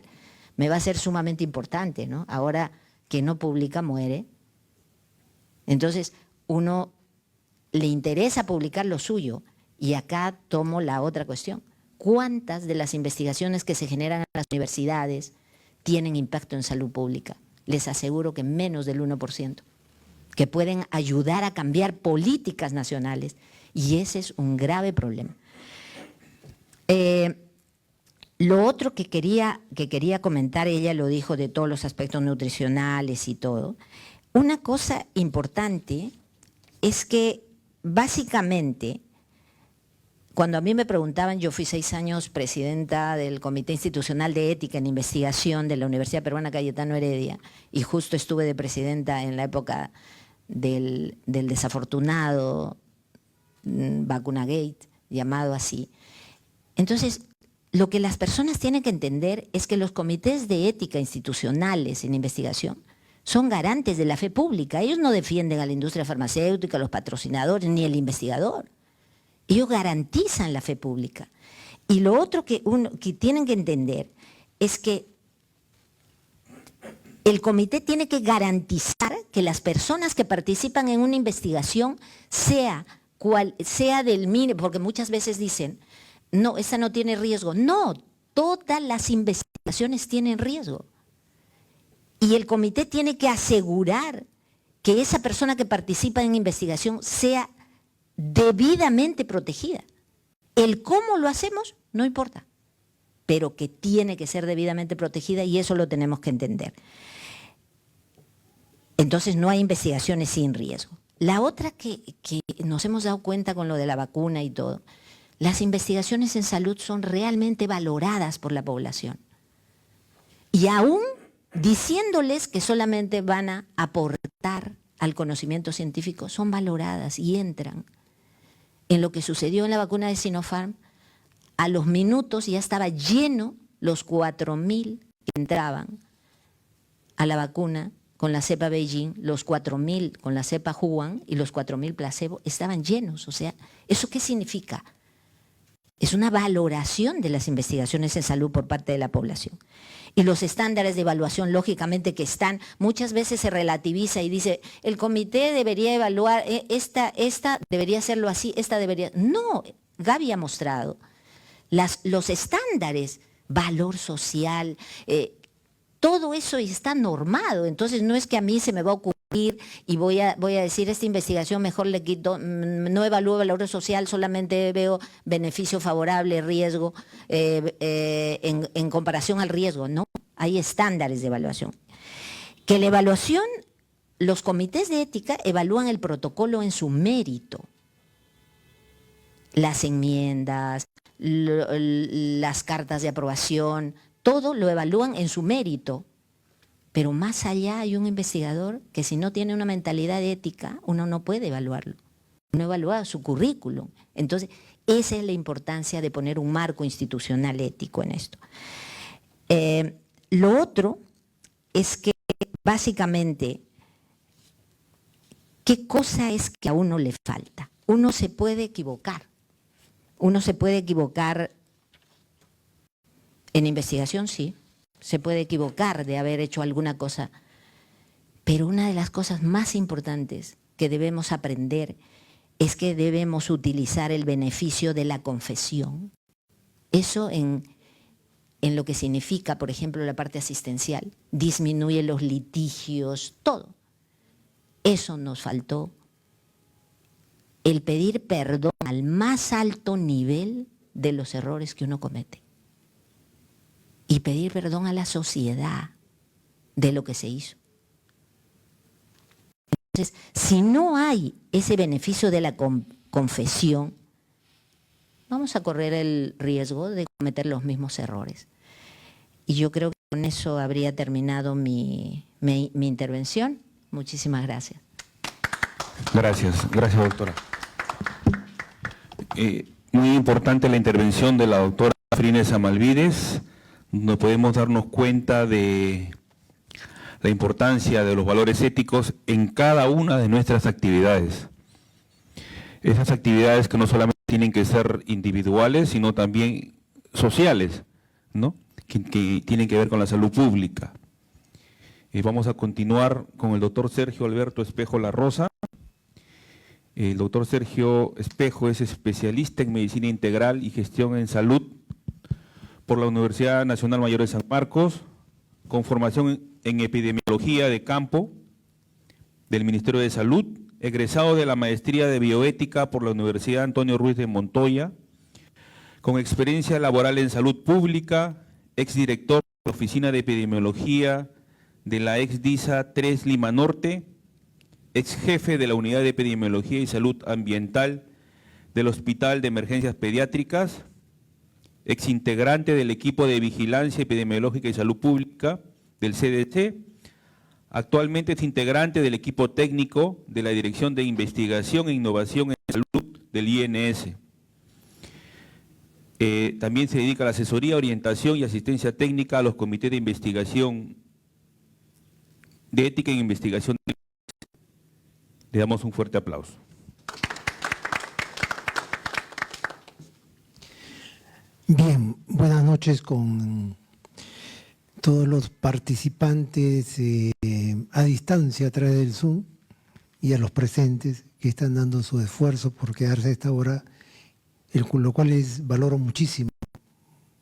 me va a ser sumamente importante, ¿no? Ahora que no publica, muere. Entonces, uno le interesa publicar lo suyo, y acá tomo la otra cuestión. ¿Cuántas de las investigaciones que se generan en las universidades tienen impacto en salud pública? Les aseguro que menos del 1%. Que pueden ayudar a cambiar políticas nacionales, y ese es un grave problema. Lo otro que quería comentar, ella lo dijo de todos los aspectos nutricionales y todo. Una cosa importante es que básicamente, cuando a mí me preguntaban, yo fui 6 años presidenta del Comité Institucional de Ética en Investigación de la Universidad Peruana Cayetano Heredia, y justo estuve de presidenta en la época del desafortunado Vacunagate, llamado así. Entonces, lo que las personas tienen que entender es que los comités de ética institucionales en investigación son garantes de la fe pública. Ellos no defienden a la industria farmacéutica, a los patrocinadores, ni el investigador. Ellos garantizan la fe pública. Y lo otro que tienen que entender es que el comité tiene que garantizar que las personas que participan en una investigación sea del mínimo, porque muchas veces dicen, no, esa no tiene riesgo. No, todas las investigaciones tienen riesgo. Y el comité tiene que asegurar que esa persona que participa en investigación sea debidamente protegida. El cómo lo hacemos no importa, pero que tiene que ser debidamente protegida y eso lo tenemos que entender. Entonces no hay investigaciones sin riesgo. La otra que nos hemos dado cuenta con lo de la vacuna y todo, las investigaciones en salud son realmente valoradas por la población. Y aún diciéndoles que solamente van a aportar al conocimiento científico, son valoradas y entran. En lo que sucedió en la vacuna de Sinopharm, a los minutos ya estaba lleno los 4.000 que entraban a la vacuna con la cepa Beijing, los 4.000 con la cepa Wuhan y los 4.000 placebo estaban llenos. O sea, ¿eso qué significa? Es una valoración de las investigaciones en salud por parte de la población. Y los estándares de evaluación, lógicamente, que están, muchas veces se relativiza y dice, el comité debería evaluar, esta debería hacerlo así, esta debería... No, Gaby ha mostrado los estándares, valor social, todo eso está normado. Entonces no es que a mí se me va a ocurrir y voy a decir, esta investigación mejor le quito, no evalúo valor social, solamente veo beneficio favorable, riesgo, en comparación al riesgo. No, hay estándares de evaluación. Que la evaluación, los comités de ética evalúan el protocolo en su mérito. Las enmiendas, las cartas de aprobación, todo lo evalúan en su mérito. Pero más allá hay un investigador que si no tiene una mentalidad ética, uno no puede evaluarlo. Uno evalúa su currículum. Entonces, esa es la importancia de poner un marco institucional ético en esto. Lo otro es que básicamente, ¿qué cosa es que a uno le falta? Uno se puede equivocar. Uno se puede equivocar en investigación, sí. Se puede equivocar de haber hecho alguna cosa. Pero una de las cosas más importantes que debemos aprender es que debemos utilizar el beneficio de la confesión. Eso en lo que significa, por ejemplo, la parte asistencial. Disminuye los litigios, todo. Eso nos faltó. El pedir perdón al más alto nivel de los errores que uno comete. Y pedir perdón a la sociedad de lo que se hizo. Entonces, si no hay ese beneficio de la confesión, vamos a correr el riesgo de cometer los mismos errores. Y yo creo que con eso habría terminado mi intervención. Muchísimas gracias. Gracias, doctora. Muy importante la intervención de la doctora Frines Amalvides. No podemos darnos cuenta de la importancia de los valores éticos en cada una de nuestras actividades. Esas actividades que no solamente tienen que ser individuales, sino también sociales, ¿no? Que tienen que ver con la salud pública. Vamos a continuar con el doctor Sergio Alberto Espejo La Rosa. El doctor Sergio Espejo es especialista en medicina integral y gestión en salud por la Universidad Nacional Mayor de San Marcos, con formación en epidemiología de campo del Ministerio de Salud, egresado de la maestría de bioética por la Universidad Antonio Ruiz de Montoya, con experiencia laboral en salud pública, exdirector de la Oficina de Epidemiología de la ex-DISA 3 Lima Norte, ex jefe de la Unidad de Epidemiología y Salud Ambiental del Hospital de Emergencias Pediátricas, ex integrante del equipo de Vigilancia Epidemiológica y Salud Pública del CDC, actualmente es integrante del equipo técnico de la Dirección de Investigación e Innovación en Salud del INS. También se dedica a la asesoría, orientación y asistencia técnica a los comités de investigación, de ética en investigación. Le damos un fuerte aplauso. Bien, buenas noches con todos los participantes a distancia a través del Zoom y a los presentes que están dando su esfuerzo por quedarse a esta hora, lo cual valoro muchísimo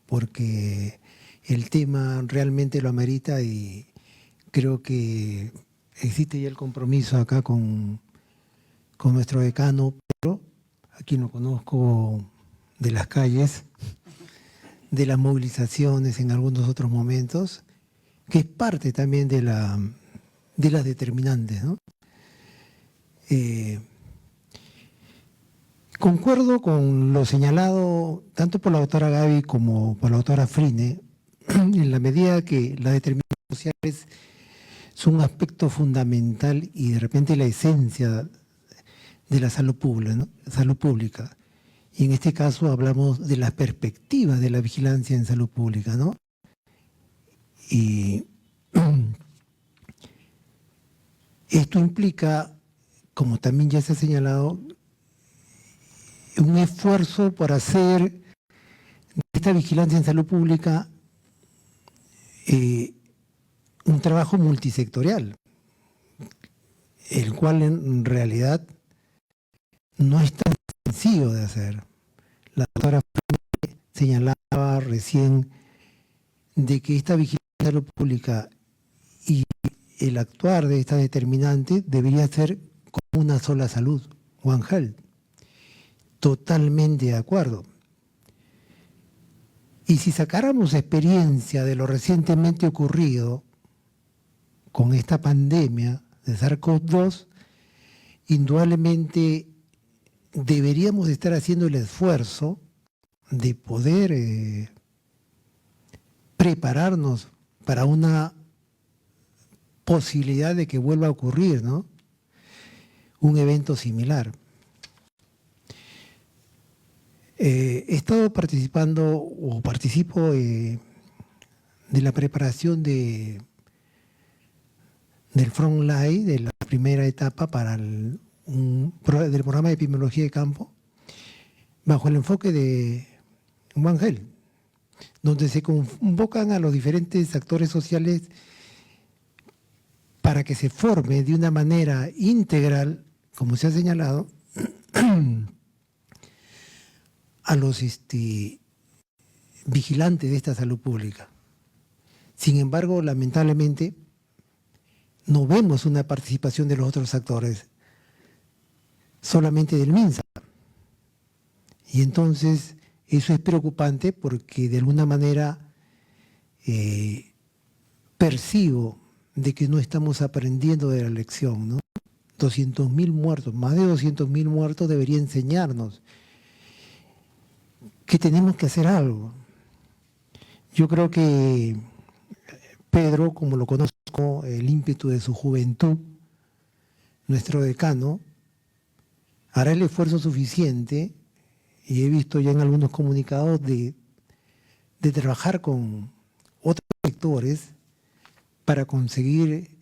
porque el tema realmente lo amerita y creo que existe ya el compromiso acá con nuestro decano, pero a quien lo conozco de las calles, de las movilizaciones en algunos otros momentos, que es parte también de las determinantes, ¿no? Concuerdo con lo señalado tanto por la doctora Gaby como por la doctora Frine, en la medida que las determinantes sociales son un aspecto fundamental y de repente la esencia de la salud pública, ¿no? Salud pública. Y en este caso hablamos de las perspectivas de la vigilancia en salud pública, ¿no? Y esto implica, como también ya se ha señalado, un esfuerzo por hacer de esta vigilancia en salud pública un trabajo multisectorial, el cual en realidad no es tan sencillo de hacer. La doctora señalaba recién de que esta vigilancia en salud pública y el actuar de esta determinante debería ser como una sola salud, One Health. Totalmente de acuerdo. Y si sacáramos experiencia de lo recientemente ocurrido con esta pandemia de SARS-CoV-2, indudablemente deberíamos estar haciendo el esfuerzo de poder prepararnos para una posibilidad de que vuelva a ocurrir, ¿no? Un evento similar. He estado participando o participo de la preparación del Frontline, de la primera etapa del programa de epidemiología de campo, bajo el enfoque de One Health, donde se convocan a los diferentes actores sociales para que se forme de una manera integral, como se ha señalado, a los vigilantes de esta salud pública. Sin embargo, lamentablemente, no vemos una participación de los otros actores, solamente del MINSA. Y entonces, eso es preocupante porque de alguna manera percibo de que no estamos aprendiendo de la lección, ¿no? 200.000 muertos, más de 200.000 muertos debería enseñarnos que tenemos que hacer algo. Yo creo que Pedro, como lo conozco, el ímpetu de su juventud, nuestro decano, hará el esfuerzo suficiente, y he visto ya en algunos comunicados, de trabajar con otros sectores para conseguir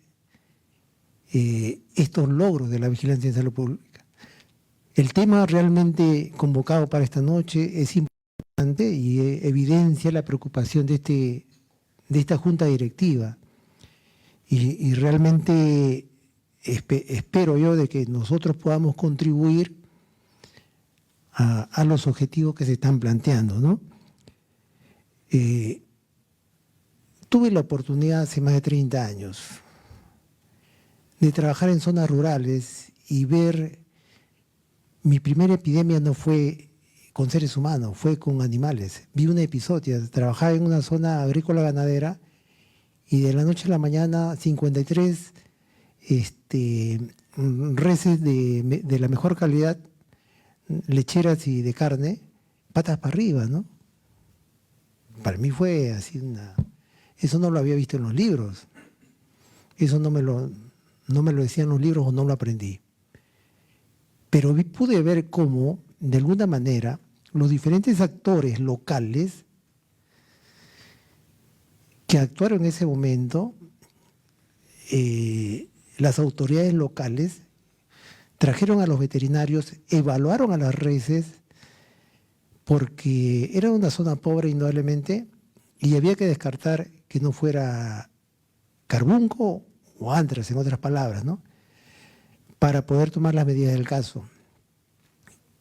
estos logros de la vigilancia en salud pública. El tema realmente convocado para esta noche es importante y evidencia la preocupación de esta junta directiva. Y realmente espero yo de que nosotros podamos contribuir a los objetivos que se están planteando, ¿no? Tuve la oportunidad hace más de 30 años de trabajar en zonas rurales y ver. Mi primera epidemia no fue con seres humanos, fue con animales. Vi una epizodia, trabajaba en una zona agrícola ganadera y de la noche a la mañana 53 reses de la mejor calidad, lecheras y de carne, patas para arriba, ¿no? Para mí fue así eso no lo había visto en los libros. Eso no me lo decían los libros o no lo aprendí. Pero pude ver cómo, de alguna manera, los diferentes actores locales que actuaron en ese momento, las autoridades locales, trajeron a los veterinarios, evaluaron a las reses, porque era una zona pobre indudablemente, y había que descartar que no fuera carbunco o antrax, en otras palabras, ¿no?, para poder tomar las medidas del caso.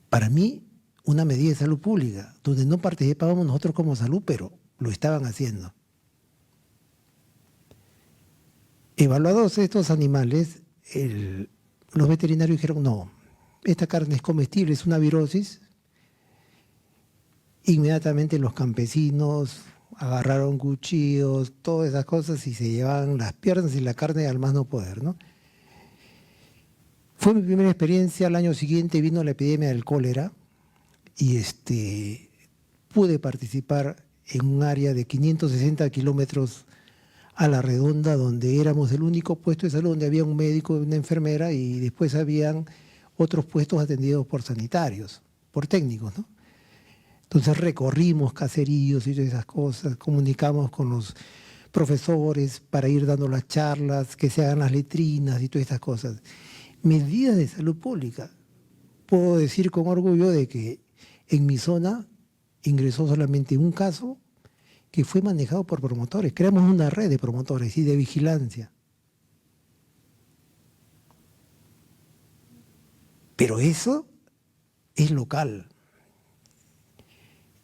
Para mí, una medida de salud pública, donde no participábamos nosotros como salud, pero lo estaban haciendo. Evaluados estos animales, los veterinarios dijeron, no, esta carne es comestible, es una virosis, inmediatamente los campesinos agarraron cuchillos, todas esas cosas, y se llevaban las piernas y la carne al más no poder, ¿no? Fue mi primera experiencia. Al año siguiente vino la epidemia del cólera y pude participar en un área de 560 kilómetros a la redonda, donde éramos el único puesto de salud donde había un médico y una enfermera, y después habían otros puestos atendidos por sanitarios, por técnicos, ¿no? Entonces recorrimos caseríos y todas esas cosas, comunicamos con los profesores para ir dando las charlas, que se hagan las letrinas y todas estas cosas. Medidas de salud pública. Puedo decir con orgullo de que en mi zona ingresó solamente un caso que fue manejado por promotores. Creamos una red de promotores y de vigilancia. Pero eso es local.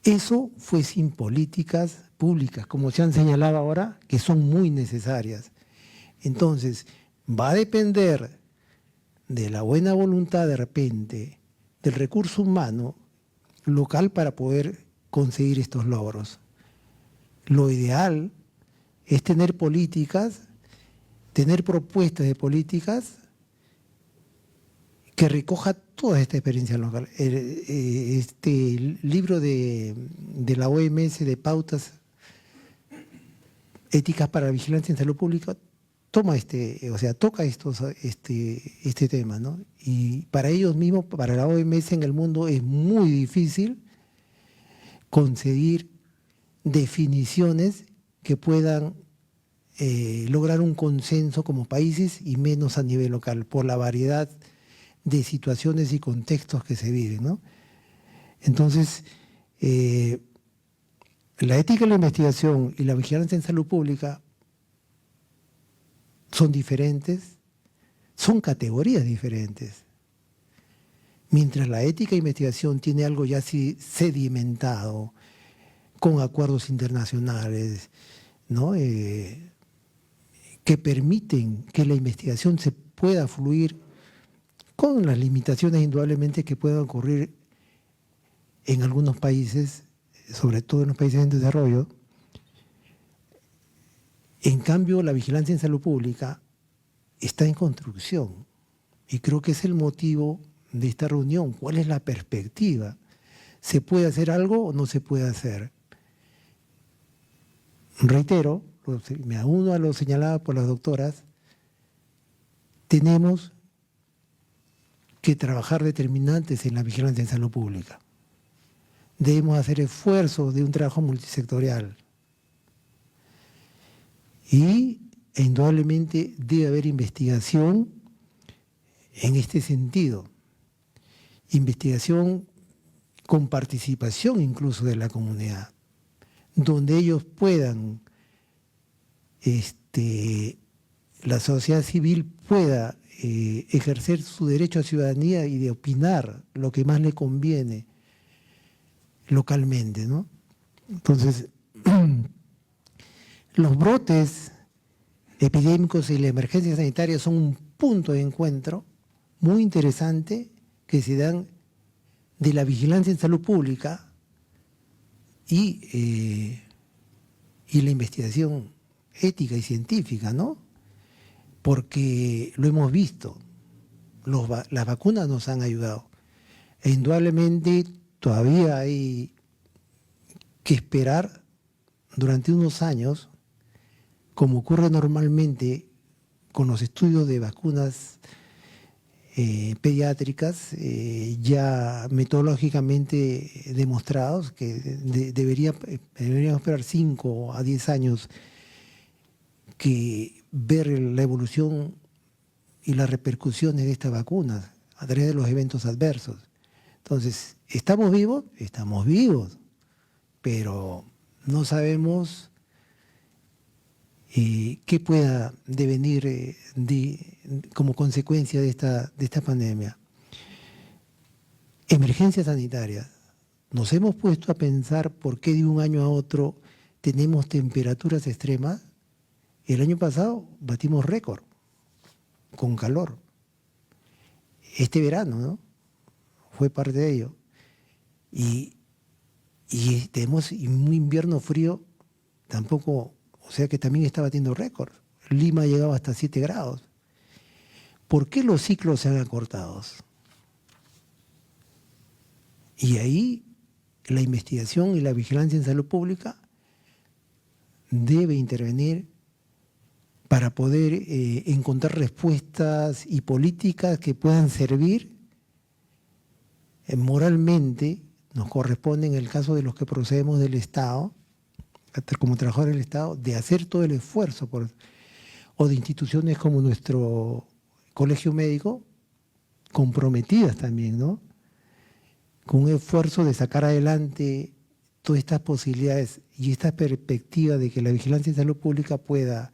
Eso fue sin políticas públicas, como se han señalado ahora, que son muy necesarias. Entonces, va a depender de la buena voluntad de repente, del recurso humano local para poder conseguir estos logros. Lo ideal es tener políticas, tener propuestas de políticas que recoja toda esta experiencia local. Este libro de la OMS de pautas éticas para la vigilancia en salud pública toca este tema, ¿no? Y para ellos mismos, para la OMS en el mundo, es muy difícil conseguir definiciones que puedan lograr un consenso como países y menos a nivel local, por la variedad de situaciones y contextos que se viven, ¿no? Entonces, la ética en la investigación y la vigilancia en salud pública son diferentes, son categorías diferentes. Mientras la ética de investigación tiene algo ya así sedimentado, con acuerdos internacionales, ¿no? Que permiten que la investigación se pueda fluir con las limitaciones indudablemente que puedan ocurrir en algunos países, sobre todo en los países en desarrollo. En cambio, la vigilancia en salud pública está en construcción, y creo que es el motivo de esta reunión. ¿Cuál es la perspectiva? ¿Se puede hacer algo o no se puede hacer? Reitero, me uno a lo señalado por las doctoras, tenemos que trabajar determinantes en la vigilancia en salud pública. Debemos hacer esfuerzos de un trabajo multisectorial. Y indudablemente debe haber investigación en este sentido. Investigación con participación incluso de la comunidad, donde ellos puedan, la sociedad civil pueda ejercer su derecho a ciudadanía y de opinar lo que más le conviene localmente, ¿no? Entonces, los brotes epidémicos y la emergencia sanitaria son un punto de encuentro muy interesante que se dan de la vigilancia en salud pública y la investigación ética y científica, ¿no? Porque lo hemos visto, las vacunas nos han ayudado. E indudablemente todavía hay que esperar durante unos años, como ocurre normalmente con los estudios de vacunas pediátricas, ya metodológicamente demostrados, que deberíamos esperar 5 a 10 años que ver la evolución y las repercusiones de estas vacunas a través de los eventos adversos. Entonces, ¿estamos vivos? Estamos vivos, pero no sabemos qué pueda devenir como consecuencia de esta pandemia. Emergencias sanitarias. Nos hemos puesto a pensar por qué de un año a otro tenemos temperaturas extremas. El año pasado batimos récord con calor. Este verano, ¿no? fue parte de ello. Y tenemos un invierno frío tampoco, o sea que también está batiendo récord. Lima llegaba hasta 7 grados. ¿Por qué los ciclos se han acortado? Y ahí la investigación y la vigilancia en salud pública debe intervenir para poder encontrar respuestas y políticas que puedan servir moralmente. Nos corresponde, en el caso de los que procedemos del Estado, como trabajadores del Estado, de hacer todo el esfuerzo o de instituciones como nuestro colegio médico, comprometidas también, ¿no? Con un esfuerzo de sacar adelante todas estas posibilidades y esta perspectiva de que la vigilancia en salud pública pueda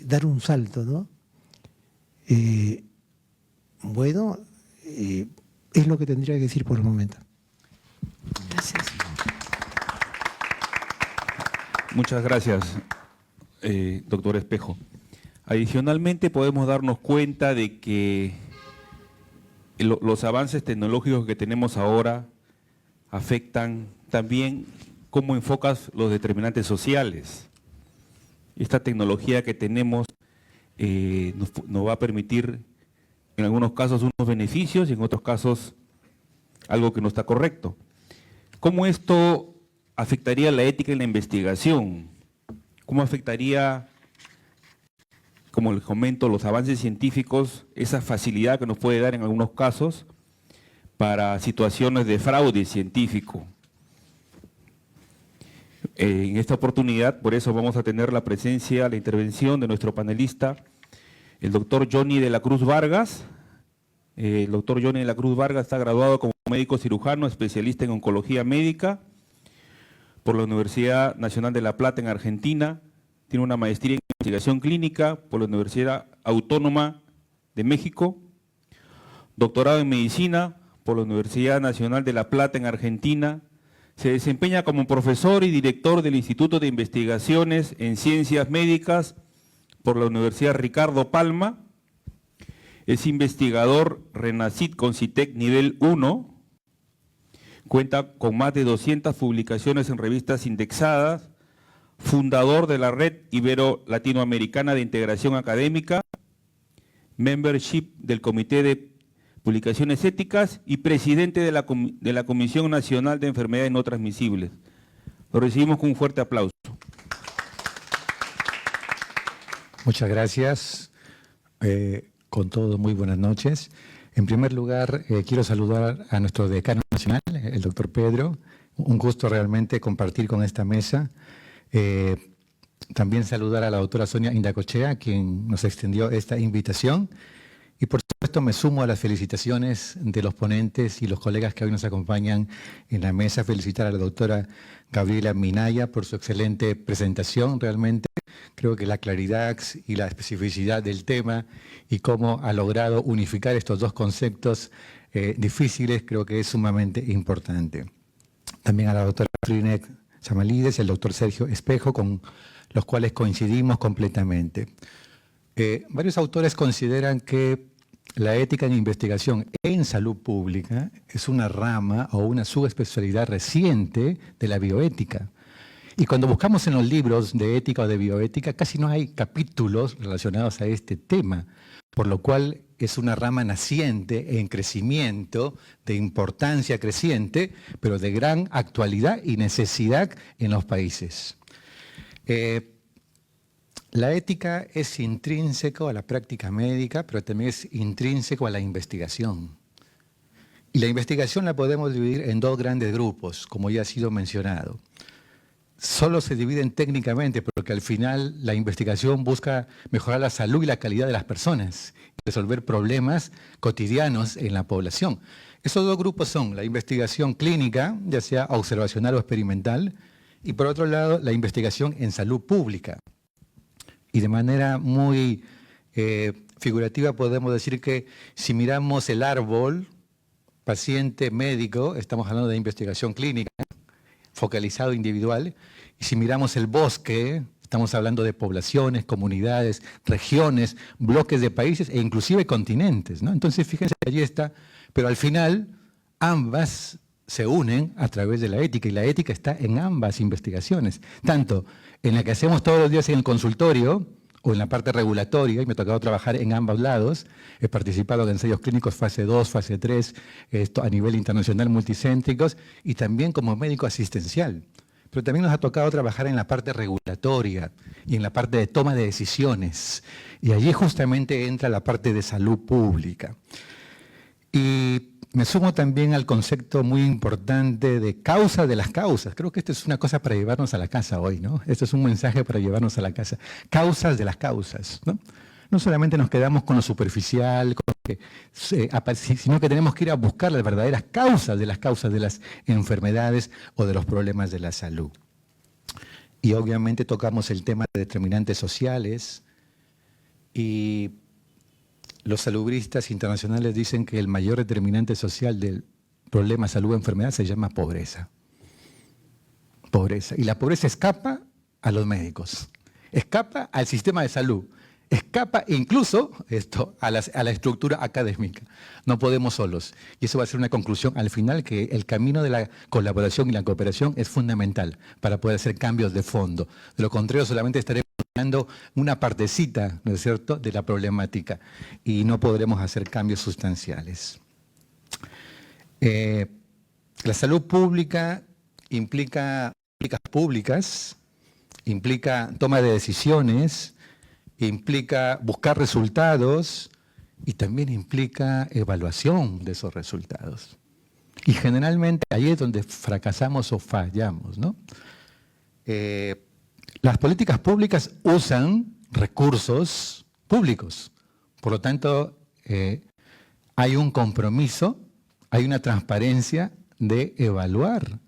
dar un salto, ¿no? Es lo que tendría que decir por el momento. Gracias. Muchas gracias, doctor Espejo. Adicionalmente, podemos darnos cuenta de que los avances tecnológicos que tenemos ahora afectan también cómo enfocas los determinantes sociales. Esta tecnología que tenemos nos va a permitir, en algunos casos, unos beneficios y en otros casos, algo que no está correcto. ¿Cómo esto afectaría la ética en la investigación? ¿Cómo afectaría, como les comento, los avances científicos, esa facilidad que nos puede dar en algunos casos para situaciones de fraude científico? En esta oportunidad, por eso vamos a tener la presencia, la intervención de nuestro panelista, el doctor Johnny de la Cruz Vargas. El doctor Johnny de la Cruz Vargas está graduado como médico cirujano, especialista en oncología médica por la Universidad Nacional de La Plata en Argentina. Tiene una maestría en investigación clínica por la Universidad Autónoma de México, doctorado en medicina por la Universidad Nacional de La Plata en Argentina. Se desempeña como profesor y director del Instituto de Investigaciones en Ciencias Médicas por la Universidad Ricardo Palma. Es investigador RENACIT con CITEC nivel 1. Cuenta con más de 200 publicaciones en revistas indexadas. Fundador de la Red Ibero-Latinoamericana de Integración Académica. Membership del Comité de Publicaciones Éticas y presidente de la Comisión Nacional de Enfermedades No Transmisibles. Lo recibimos con un fuerte aplauso. Muchas gracias. Con todos, muy buenas noches. En primer lugar, quiero saludar a nuestro decano nacional, el doctor Pedro. Un gusto realmente compartir con esta mesa. También saludar a la doctora Sonia Indacochea, quien nos extendió esta invitación. Y por supuesto me sumo a las felicitaciones de los ponentes y los colegas que hoy nos acompañan en la mesa. Felicitar a la doctora Gabriela Minaya por su excelente presentación. Realmente creo que la claridad y la especificidad del tema y cómo ha logrado unificar estos dos conceptos difíciles creo que es sumamente importante. También a la doctora Frinek Samalides y al doctor Sergio Espejo, con los cuales coincidimos completamente. Varios autores consideran que la ética en investigación en salud pública es una rama o una subespecialidad reciente de la bioética. Y cuando buscamos en los libros de ética o de bioética, casi no hay capítulos relacionados a este tema, por lo cual es una rama naciente, en crecimiento, de importancia creciente, pero de gran actualidad y necesidad en los países. La ética es intrínseco a la práctica médica, pero también es intrínseco a la investigación. Y la investigación la podemos dividir en dos grandes grupos, como ya ha sido mencionado. Solo se dividen técnicamente porque al final la investigación busca mejorar la salud y la calidad de las personas y resolver problemas cotidianos en la población. Esos dos grupos son la investigación clínica, ya sea observacional o experimental, y por otro lado la investigación en salud pública. Y de manera muy figurativa podemos decir que si miramos el árbol, paciente, médico, estamos hablando de investigación clínica, focalizado individual, y si miramos el bosque, estamos hablando de poblaciones, comunidades, regiones, bloques de países e inclusive continentes, ¿no? Entonces fíjense, allí está Pero al final, ambas se unen a través de la ética, y la ética está en ambas investigaciones, tanto en la que hacemos todos los días en el consultorio, o en la parte regulatoria, y me ha tocado trabajar en ambos lados. He participado en ensayos clínicos fase 2, fase 3, esto a nivel internacional multicéntricos, y también como médico asistencial. Pero también nos ha tocado trabajar en la parte regulatoria y en la parte de toma de decisiones. Y allí justamente entra la parte de salud pública. Y me sumo también al concepto muy importante de causa de las causas. Creo que esto es una cosa para llevarnos a la casa hoy, ¿no? Esto es un mensaje para llevarnos a la casa. Causas de las causas, ¿no? No solamente nos quedamos con lo superficial, con lo que, sino que tenemos que ir a buscar las verdaderas causas de las enfermedades o de los problemas de la salud. Y obviamente tocamos el tema de determinantes sociales, y los salubristas internacionales dicen que el mayor determinante social del problema salud-enfermedad se llama pobreza. Pobreza. Y la pobreza escapa a los médicos, escapa al sistema de salud, escapa incluso a la estructura académica. No podemos solos. Y eso va a ser una conclusión al final, que el camino de la colaboración y la cooperación es fundamental para poder hacer cambios de fondo. De lo contrario, solamente estaremos dando una partecita, ¿no es cierto?, de la problemática, y no podremos hacer cambios sustanciales. La salud pública implica políticas públicas, implica toma de decisiones, implica buscar resultados, y también implica evaluación de esos resultados. Y generalmente ahí es donde fracasamos o fallamos, ¿no? Las políticas públicas usan recursos públicos. Por lo tanto, hay un compromiso, hay una transparencia de evaluar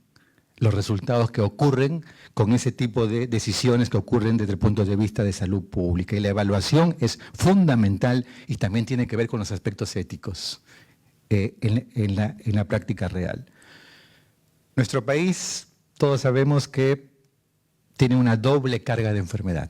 los resultados que ocurren con ese tipo de decisiones que ocurren desde el punto de vista de salud pública. Y la evaluación es fundamental, y también tiene que ver con los aspectos éticos en la práctica real. Nuestro país, todos sabemos que tiene una doble carga de enfermedad.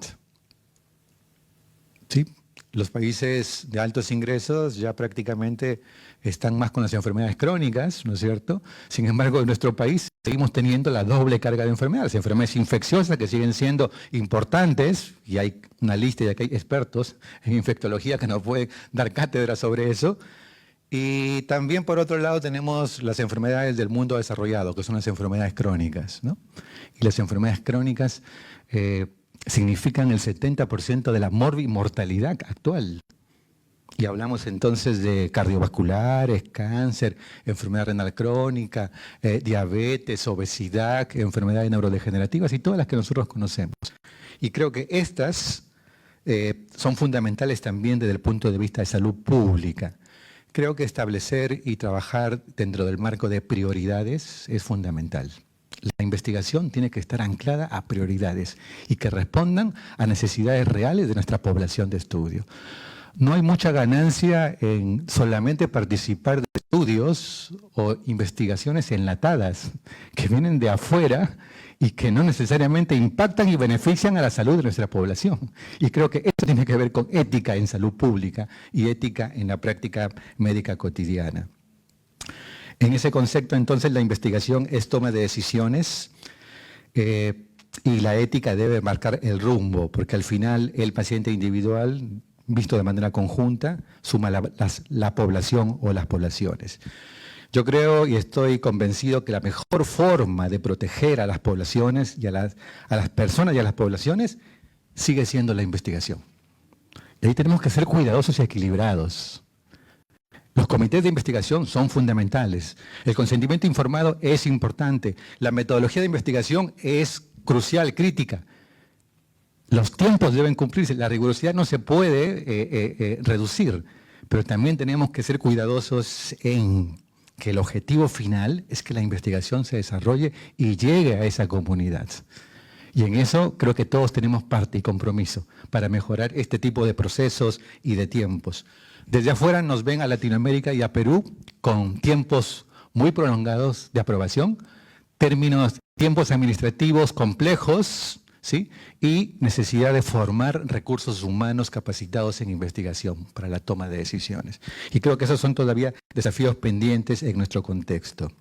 ¿Sí? Los países de altos ingresos ya prácticamente están más con las enfermedades crónicas, ¿no es cierto? Sin embargo, en nuestro país seguimos teniendo la doble carga de enfermedades infecciosas que siguen siendo importantes, y hay una lista, y aquí hay expertos en infectología que nos pueden dar cátedra sobre eso. Y también, por otro lado, tenemos las enfermedades del mundo desarrollado, que son las enfermedades crónicas, ¿no? Y las enfermedades crónicas significan el 70% de la mortalidad actual. Y hablamos entonces de cardiovasculares, cáncer, enfermedad renal crónica, diabetes, obesidad, enfermedades neurodegenerativas y todas las que nosotros conocemos. Y creo que estas son fundamentales también desde el punto de vista de salud pública. Creo que establecer y trabajar dentro del marco de prioridades es fundamental. La investigación tiene que estar anclada a prioridades y que respondan a necesidades reales de nuestra población de estudio. No hay mucha ganancia en solamente participar de estudios o investigaciones enlatadas que vienen de afuera y que no necesariamente impactan y benefician a la salud de nuestra población. Y creo que esto tiene que ver con ética en salud pública y ética en la práctica médica cotidiana. En ese concepto, entonces, la investigación es toma de decisiones, y la ética debe marcar el rumbo, porque al final el paciente individual, visto de manera conjunta, suma la población o las poblaciones. Yo creo y estoy convencido que la mejor forma de proteger a las poblaciones y a las personas y a las poblaciones sigue siendo la investigación. Y ahí tenemos que ser cuidadosos y equilibrados. Los comités de investigación son fundamentales. El consentimiento informado es importante. La metodología de investigación es crucial, crítica. Los tiempos deben cumplirse. La rigurosidad no se puede reducir, pero también tenemos que ser cuidadosos en que el objetivo final es que la investigación se desarrolle y llegue a esa comunidad. Y en eso creo que todos tenemos parte y compromiso para mejorar este tipo de procesos y de tiempos. Desde afuera nos ven a Latinoamérica y a Perú con tiempos muy prolongados de aprobación, tiempos administrativos complejos, ¿sí? Y necesidad de formar recursos humanos capacitados en investigación para la toma de decisiones. Y creo que esos son todavía desafíos pendientes en nuestro contexto.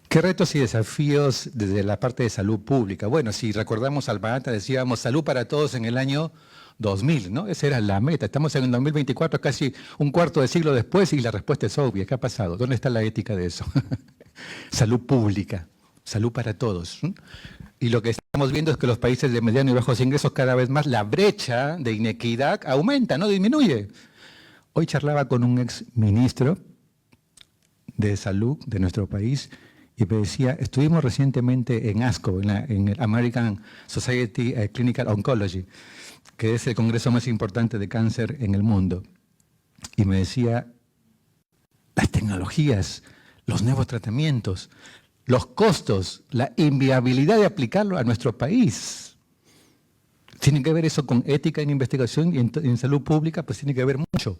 ¿Qué retos y desafíos desde la parte de salud pública? Bueno, si recordamos Alma Ata, decíamos salud para todos en el año 2000, ¿no? Esa era la meta. Estamos en el 2024, casi un cuarto de siglo después, y la respuesta es obvia. ¿Qué ha pasado? ¿Dónde está la ética de eso? Salud pública, salud para todos. Y lo que estamos viendo es que los países de mediano y bajos ingresos, cada vez más la brecha de inequidad aumenta, no disminuye. Hoy charlaba con un ex ministro de salud de nuestro país y me decía, estuvimos recientemente en ASCO, en el American Society of Clinical Oncology, que es el congreso más importante de cáncer en el mundo. Y me decía, las tecnologías, los nuevos tratamientos, los costos, la inviabilidad de aplicarlo a nuestro país. Tiene que ver eso con ética en investigación y en salud pública, pues tiene que ver mucho.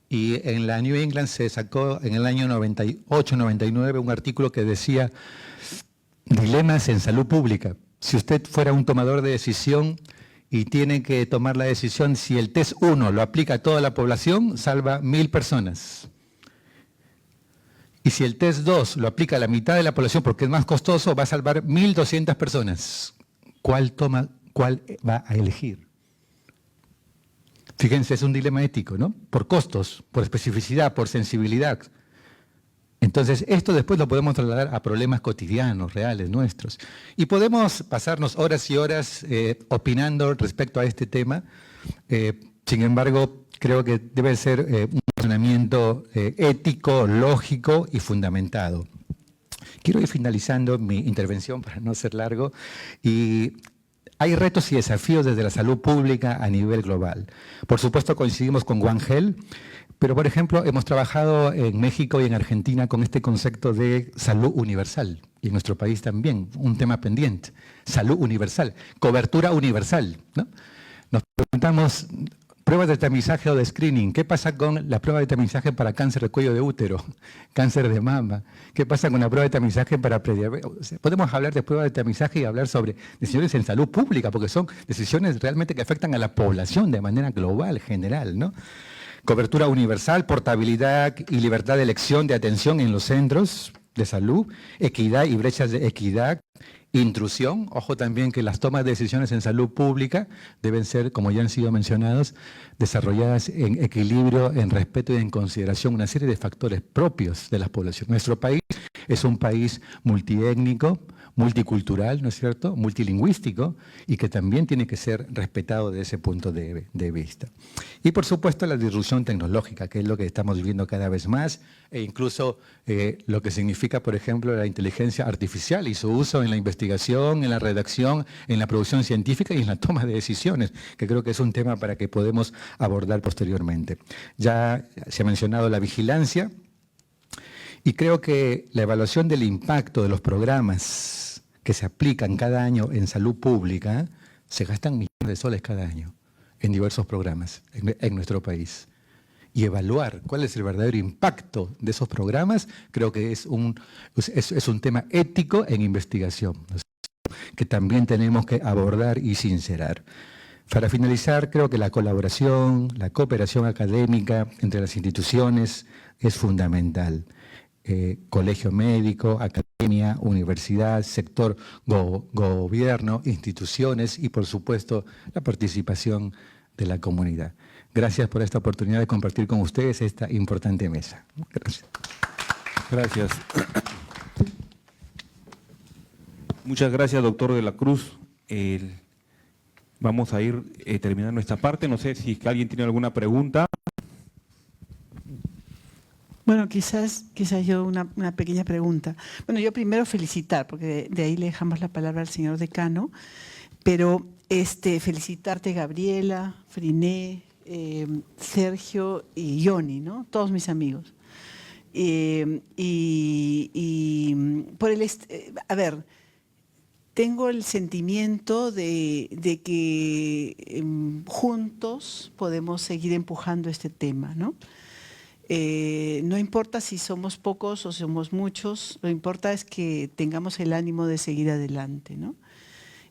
Y en la New England se sacó en el año 98-99 un artículo que decía dilemas en salud pública. Si usted fuera un tomador de decisión y tiene que tomar la decisión si el test 1 lo aplica a toda la población, salva 1000 personas. Y si el test 2 lo aplica a la mitad de la población porque es más costoso, va a salvar 1200 personas. ¿Cuál va a elegir? Fíjense, es un dilema ético, ¿no? Por costos, por especificidad, por sensibilidad. Entonces, esto después lo podemos trasladar a problemas cotidianos, reales, nuestros. Y podemos pasarnos horas y horas opinando respecto a este tema. Sin embargo, creo que debe ser un razonamiento ético, lógico y fundamentado. Quiero ir finalizando mi intervención para no ser largo. Y hay retos y desafíos desde la salud pública a nivel global. Por supuesto, coincidimos con One Health, pero, por ejemplo, hemos trabajado en México y en Argentina con este concepto de salud universal, y en nuestro país también, un tema pendiente, salud universal, cobertura universal, ¿no? Nos preguntamos, pruebas de tamizaje o de screening, ¿qué pasa con la prueba de tamizaje para cáncer de cuello de útero, cáncer de mama? ¿Qué pasa con la prueba de tamizaje para prediabetes? O sea, podemos hablar de pruebas de tamizaje y hablar sobre decisiones en salud pública, porque son decisiones realmente que afectan a la población de manera global, general, ¿no? Cobertura universal, portabilidad y libertad de elección de atención en los centros de salud, equidad y brechas de equidad, intrusión. Ojo también que las tomas de decisiones en salud pública deben ser, como ya han sido mencionados, desarrolladas en equilibrio, en respeto y en consideración una serie de factores propios de la población. Nuestro país es un país multiétnico, multicultural, ¿no es cierto?, multilingüístico, y que también tiene que ser respetado desde ese punto de vista. Y por supuesto la disrupción tecnológica, que es lo que estamos viviendo cada vez más, e incluso lo que significa, por ejemplo, la inteligencia artificial y su uso en la investigación, en la redacción, en la producción científica y en la toma de decisiones, que creo que es un tema para que podemos abordar posteriormente. Ya se ha mencionado la vigilancia, y creo que la evaluación del impacto de los programas que se aplican cada año en salud pública, se gastan millones de soles cada año en diversos programas en nuestro país. Y evaluar cuál es el verdadero impacto de esos programas, creo que es un tema ético en investigación, ¿no? Que también tenemos que abordar y sincerar. Para finalizar, creo que la colaboración, la cooperación académica entre las instituciones es fundamental. Colegio médico, academia, universidad, sector gobierno, instituciones y, por supuesto, la participación de la comunidad. Gracias por esta oportunidad de compartir con ustedes esta importante mesa. Gracias. Gracias. Muchas gracias, doctor de la Cruz. Vamos a ir terminando esta parte. No sé si alguien tiene alguna pregunta. Bueno, quizás yo una pequeña pregunta. Bueno, yo primero felicitar, porque de ahí le dejamos la palabra al señor decano, pero felicitarte, Gabriela, Friné, Sergio y Johnny, ¿no? Todos mis amigos. A ver, tengo el sentimiento de que juntos podemos seguir empujando este tema, ¿no? No importa si somos pocos o somos muchos, lo que importa es que tengamos el ánimo de seguir adelante, ¿no?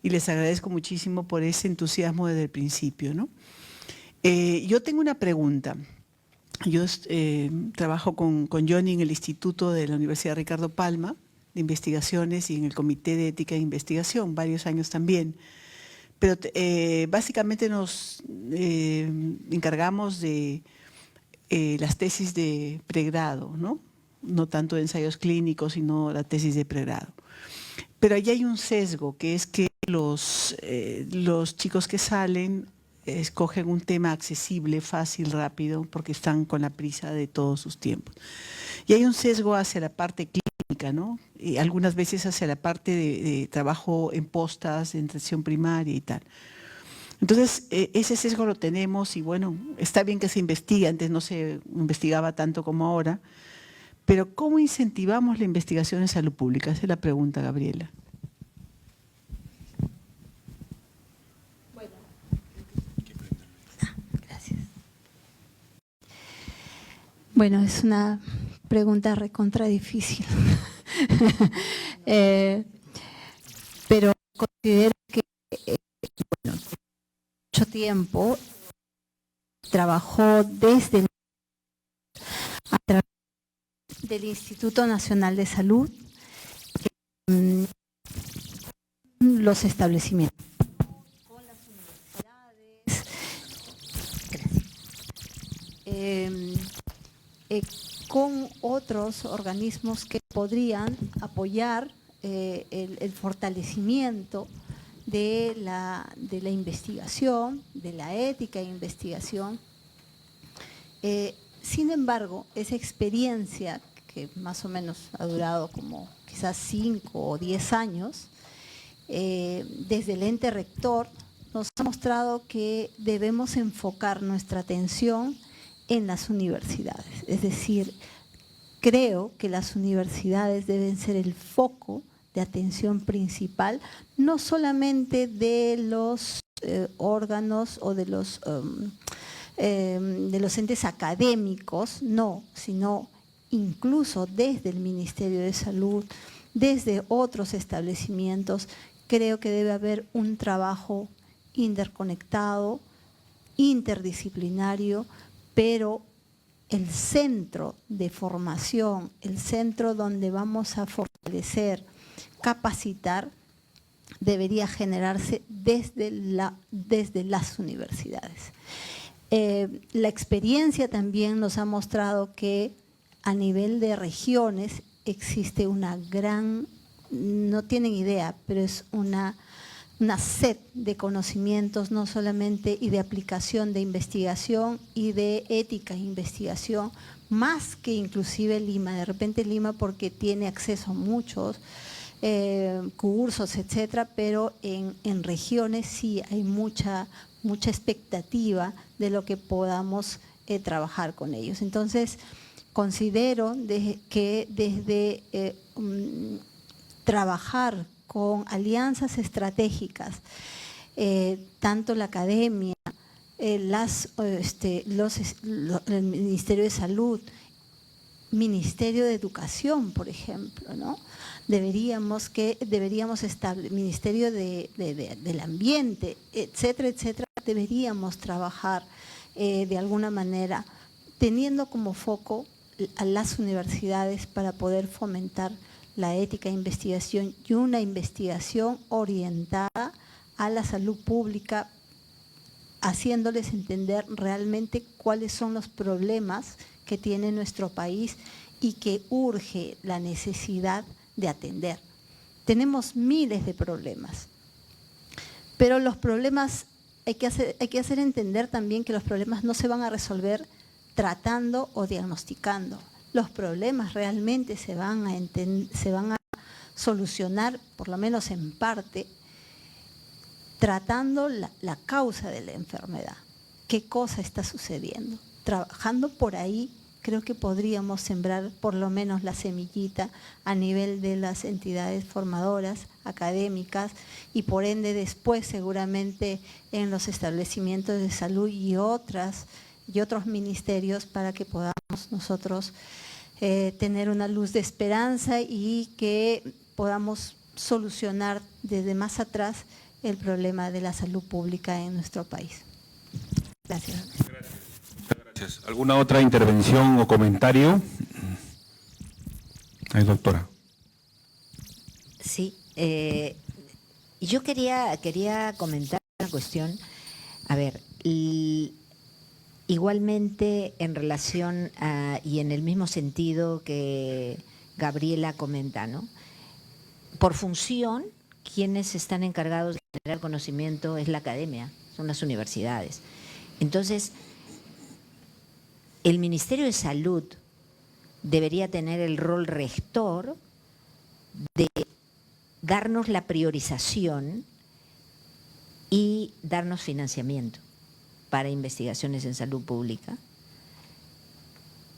y les agradezco muchísimo por ese entusiasmo desde el principio, ¿no? Yo tengo una pregunta. Yo trabajo con Johnny en el Instituto de la Universidad Ricardo Palma de Investigaciones y en el Comité de Ética de Investigación, varios años también. Pero básicamente nos encargamos de las tesis de pregrado, ¿no? No tanto de ensayos clínicos, sino la tesis de pregrado. Pero allí hay un sesgo, que es que los chicos que salen escogen un tema accesible, fácil, rápido, porque están con la prisa de todos sus tiempos. Y hay un sesgo hacia la parte clínica, ¿no? Y algunas veces hacia la parte de trabajo en postas, en atención primaria y tal. Entonces, ese sesgo lo tenemos y bueno, está bien que se investigue, antes no se investigaba tanto como ahora, pero ¿cómo incentivamos la investigación en salud pública? Esa es la pregunta, Gabriela. Bueno, es una pregunta recontra difícil, pero considero que bueno, mucho tiempo trabajó desde a través del Instituto Nacional de Salud, los establecimientos, con las universidades, con otros organismos que podrían apoyar el fortalecimiento de la investigación, de la ética de investigación. Sin embargo, esa experiencia que más o menos ha durado como quizás 5 o 10 años, desde el ente rector nos ha mostrado que debemos enfocar nuestra atención en las universidades. Es decir, creo que las universidades deben ser el foco de atención principal, no solamente de los órganos o de los entes académicos, no, sino incluso desde el Ministerio de Salud, desde otros establecimientos. Creo que debe haber un trabajo interconectado, interdisciplinario, pero el centro de formación, el centro donde vamos a fortalecer, capacitar, debería generarse desde las universidades. La experiencia también nos ha mostrado que a nivel de regiones existe una gran, no tienen idea, pero es una sed de conocimientos, no solamente y de aplicación de investigación y de ética e investigación, más que inclusive Lima. De repente Lima porque tiene acceso a muchos cursos, etcétera, pero en regiones sí hay mucha expectativa de lo que podamos trabajar con ellos. Entonces, considero que desde trabajar con alianzas estratégicas, tanto la academia, el Ministerio de Salud, Ministerio de Educación, por ejemplo, ¿no? Deberíamos establecer, Ministerio del Ambiente, etcétera, etcétera, deberíamos trabajar de alguna manera, teniendo como foco a las universidades para poder fomentar la ética de investigación y una investigación orientada a la salud pública, haciéndoles entender realmente cuáles son los problemas que tiene nuestro país y que urge la necesidad de atender. Tenemos miles de problemas, pero los problemas hay que hacer entender también que los problemas no se van a resolver tratando o diagnosticando. Los problemas realmente se van a solucionar, por lo menos en parte, tratando la causa de la enfermedad. ¿Qué cosa está sucediendo? Trabajando por ahí, creo que podríamos sembrar por lo menos la semillita a nivel de las entidades formadoras, académicas, y por ende después seguramente en los establecimientos de salud y otros ministerios, para que podamos nosotros tener una luz de esperanza y que podamos solucionar desde más atrás el problema de la salud pública en nuestro país. Gracias. Gracias. ¿Alguna otra intervención o comentario? Ay, doctora. Sí, yo quería comentar una cuestión. A ver, igualmente en relación y en el mismo sentido que Gabriela comenta, ¿no? Por función, quienes están encargados de generar conocimiento es la academia, son las universidades. Entonces, el Ministerio de Salud debería tener el rol rector de darnos la priorización y darnos financiamiento para investigaciones en salud pública.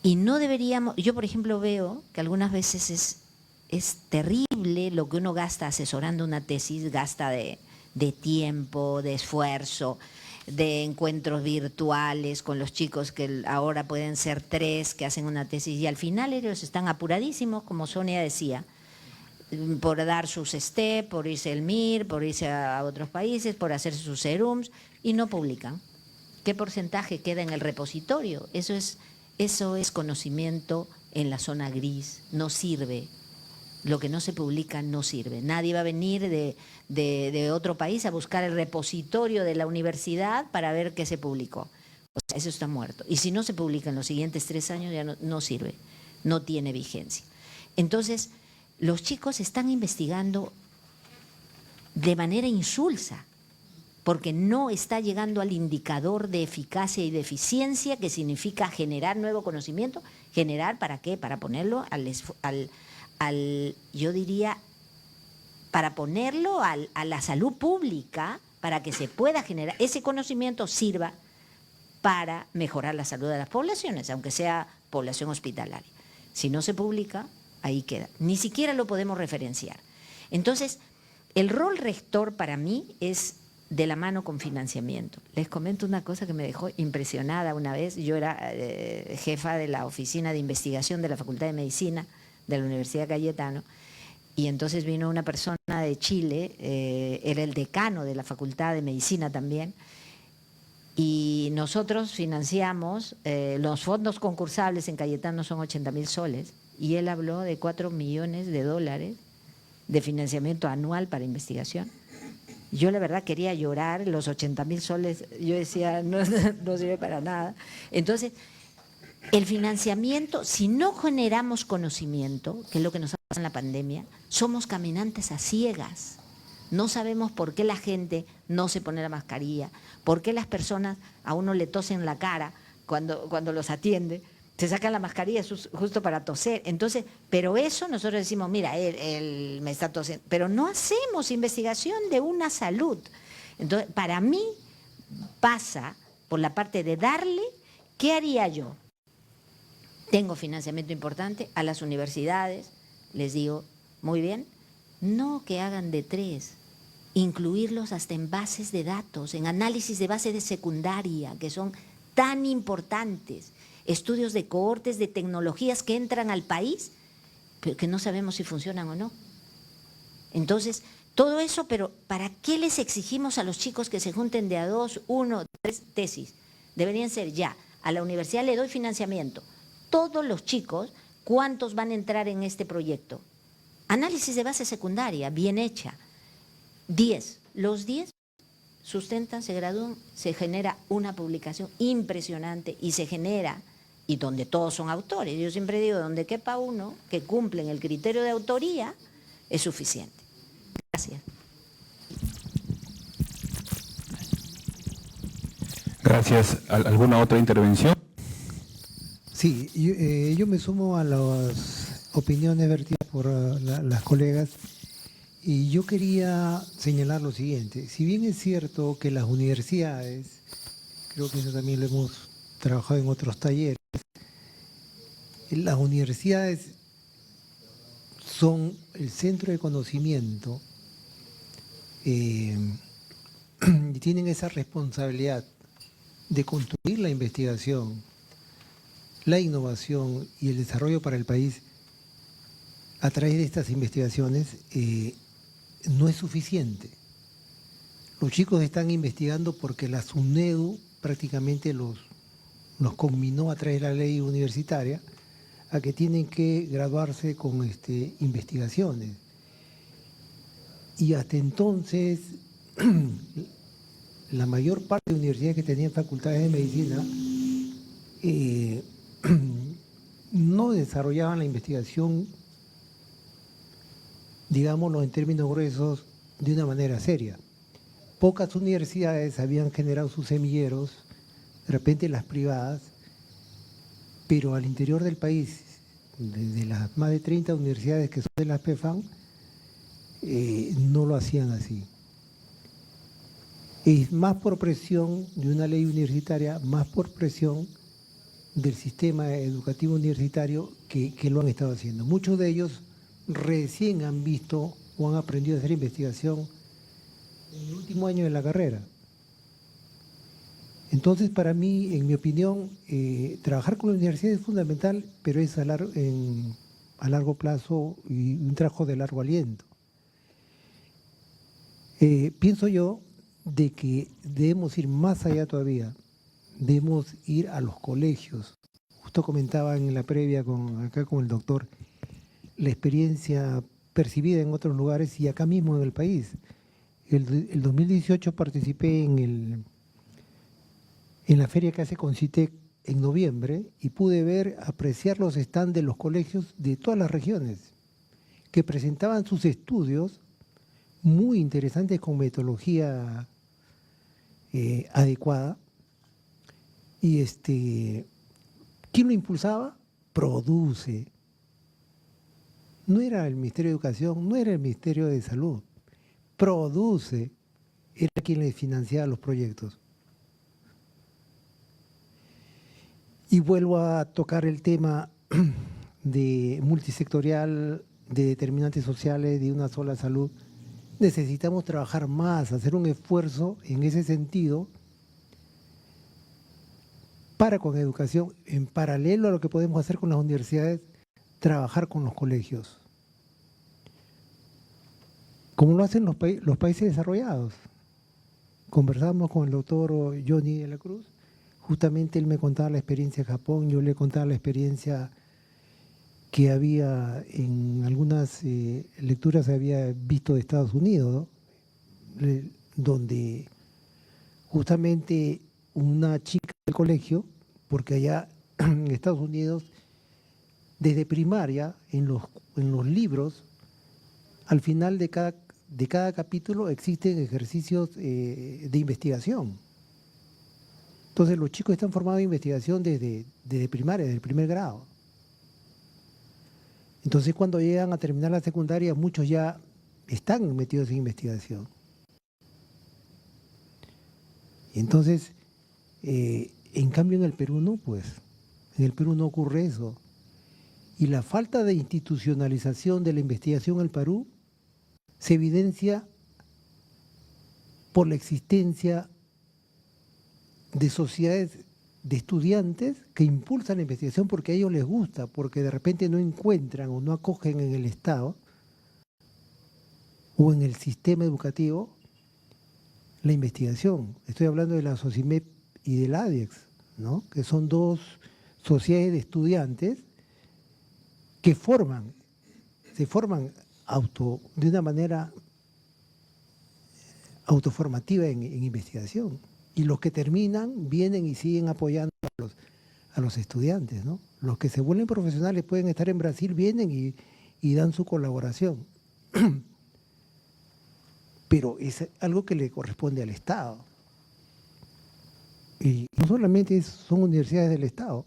Y no deberíamos, yo por ejemplo veo que algunas veces es terrible lo que uno gasta asesorando una tesis, gasta de tiempo, de esfuerzo, de encuentros virtuales con los chicos que ahora pueden ser 3 que hacen una tesis y al final ellos están apuradísimos, como Sonia decía, por dar sus STEP, por irse al MIR, por irse a otros países, por hacer sus serums y no publican. ¿Qué porcentaje queda en el repositorio? Eso es conocimiento en la zona gris, no sirve. Lo que no se publica no sirve. Nadie va a venir de otro país a buscar el repositorio de la universidad para ver qué se publicó. O sea, eso está muerto. Y si no se publica en los siguientes 3 años ya no sirve, no tiene vigencia. Entonces, los chicos están investigando de manera insulsa, porque no está llegando al indicador de eficacia y de eficiencia que significa generar nuevo conocimiento. ¿Generar para qué? Para ponerlo yo diría, para ponerlo a la salud pública, para que se pueda generar, ese conocimiento sirva para mejorar la salud de las poblaciones, aunque sea población hospitalaria. Si no se publica, ahí queda. Ni siquiera lo podemos referenciar. Entonces, el rol rector para mí es de la mano con financiamiento. Les comento una cosa que me dejó impresionada una vez. Yo era jefa de la oficina de investigación de la Facultad de Medicina de la Universidad Cayetano, y entonces vino una persona de Chile, era el decano de la Facultad de Medicina también, y nosotros financiamos, los fondos concursables en Cayetano son 80.000 soles, y él habló de 4 millones de dólares de financiamiento anual para investigación. Yo la verdad quería llorar, los 80.000 soles, yo decía, no sirve para nada. Entonces, el financiamiento, si no generamos conocimiento, que es lo que nos pasa en la pandemia, somos caminantes a ciegas. No sabemos por qué la gente no se pone la mascarilla, por qué las personas a uno le tosen la cara cuando los atiende, se sacan la mascarilla justo para toser. Entonces, pero eso nosotros decimos, mira, él me está tosiendo, pero no hacemos investigación de una salud. Entonces, para mí pasa por la parte de darle, ¿qué haría yo? Tengo financiamiento importante a las universidades, les digo, muy bien, no que hagan de 3, incluirlos hasta en bases de datos, en análisis de base de secundaria, que son tan importantes, estudios de cohortes de tecnologías que entran al país, pero que no sabemos si funcionan o no. Entonces, todo eso, pero ¿para qué les exigimos a los chicos que se junten de a 2, 1, 3 tesis? Deberían ser ya, a la universidad le doy financiamiento. Todos los chicos, ¿cuántos van a entrar en este proyecto? Análisis de base secundaria, bien hecha. 10. Los 10 sustentan, se gradúan, se genera una publicación impresionante y se genera, y donde todos son autores. Yo siempre digo, donde quepa uno que cumplen el criterio de autoría, es suficiente. Gracias. Gracias. ¿Alguna otra intervención? Sí, yo me sumo a las opiniones vertidas por las colegas y yo quería señalar lo siguiente. Si bien es cierto que las universidades, creo que eso también lo hemos trabajado en otros talleres, las universidades son el centro de conocimiento y tienen esa responsabilidad de construir la investigación, la innovación y el desarrollo para el país a través de estas investigaciones no es suficiente. Los chicos están investigando porque la SUNEDU prácticamente los conminó a través de la ley universitaria a que tienen que graduarse con investigaciones. Y hasta entonces, la mayor parte de universidades que tenían facultades de medicina no desarrollaban la investigación, digámoslo en términos gruesos, de una manera seria. Pocas universidades habían generado sus semilleros, de repente las privadas, pero al interior del país, de las más de 30 universidades que son de las PFAN, no lo hacían así. Es más por presión de una ley universitaria, más por presión del sistema educativo universitario que lo han estado haciendo. Muchos de ellos recién han visto o han aprendido a hacer investigación en el último año de la carrera. Entonces, para mí, en mi opinión, trabajar con la universidad es fundamental, pero es a largo plazo y un trabajo de largo aliento. Pienso yo de que debemos ir más allá todavía, debemos ir a los colegios. Justo comentaba en la previa acá con el doctor la experiencia percibida en otros lugares y acá mismo en el país. El 2018 participé en la feria que hace Concitec en noviembre y pude apreciar los stands de los colegios de todas las regiones que presentaban sus estudios muy interesantes con metodología adecuada. Y ¿quién lo impulsaba? Produce. No era el Ministerio de Educación, no era el Ministerio de Salud. Produce era quien le financiaba los proyectos. Y vuelvo a tocar el tema de multisectorial, de determinantes sociales, de una sola salud. Necesitamos trabajar más, hacer un esfuerzo en ese sentido para con educación, en paralelo a lo que podemos hacer con las universidades, trabajar con los colegios. Como lo hacen los países desarrollados. Conversamos con el doctor Johnny de la Cruz, justamente él me contaba la experiencia de Japón, yo le contaba la experiencia que había en algunas lecturas había visto de Estados Unidos, ¿no? Donde justamente una chica del colegio, porque allá en Estados Unidos, desde primaria, en los libros, al final de cada capítulo existen ejercicios de investigación. Entonces los chicos están formados en investigación desde primaria, desde el primer grado. Entonces cuando llegan a terminar la secundaria, muchos ya están metidos en investigación. Y entonces, en cambio en el Perú no, pues, en el Perú no ocurre eso. Y la falta de institucionalización de la investigación en el Perú se evidencia por la existencia de sociedades de estudiantes que impulsan la investigación porque a ellos les gusta, porque de repente no encuentran o no acogen en el Estado o en el sistema educativo la investigación. Estoy hablando de la SOCIMEP y del ADIEX, ¿no? Que son dos sociedades de estudiantes que se forman de una manera autoformativa en investigación. Y los que terminan vienen y siguen apoyando a los estudiantes, ¿no? Los que se vuelven profesionales pueden estar en Brasil, vienen y dan su colaboración. Pero es algo que le corresponde al Estado. Y no solamente son universidades del Estado,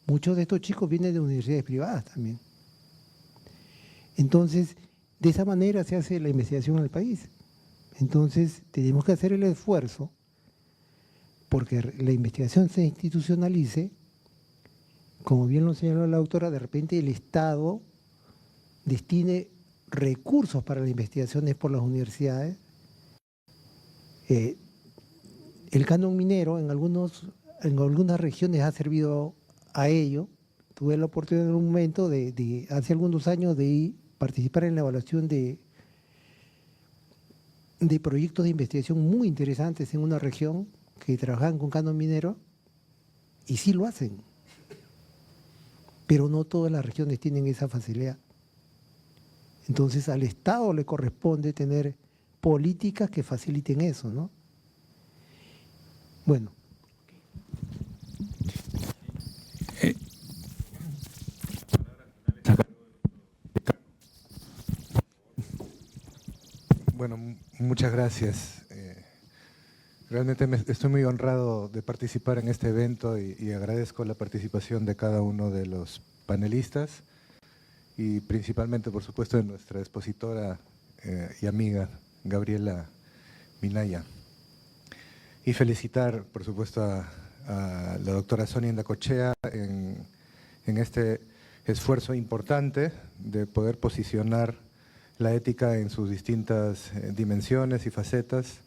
muchos de estos chicos vienen de universidades privadas también. Entonces, de esa manera se hace la investigación en el país. Entonces, tenemos que hacer el esfuerzo porque la investigación se institucionalice, como bien lo señaló la autora, de repente el Estado destine recursos para las investigaciones por las universidades. El canon minero en algunas regiones ha servido a ello. Tuve la oportunidad en un momento hace algunos años de participar en la evaluación de de proyectos de investigación muy interesantes en una región que trabajan con canon minero y sí lo hacen. Pero no todas las regiones tienen esa facilidad. Entonces al Estado le corresponde tener políticas que faciliten eso, ¿no? Bueno. Bueno, muchas gracias. Realmente estoy muy honrado de participar en este evento y agradezco la participación de cada uno de los panelistas y principalmente, por supuesto, de nuestra expositora y amiga Gabriela Minaya. Y felicitar, por supuesto, a la doctora Sonia Indacochea en este esfuerzo importante de poder posicionar la ética en sus distintas dimensiones y facetas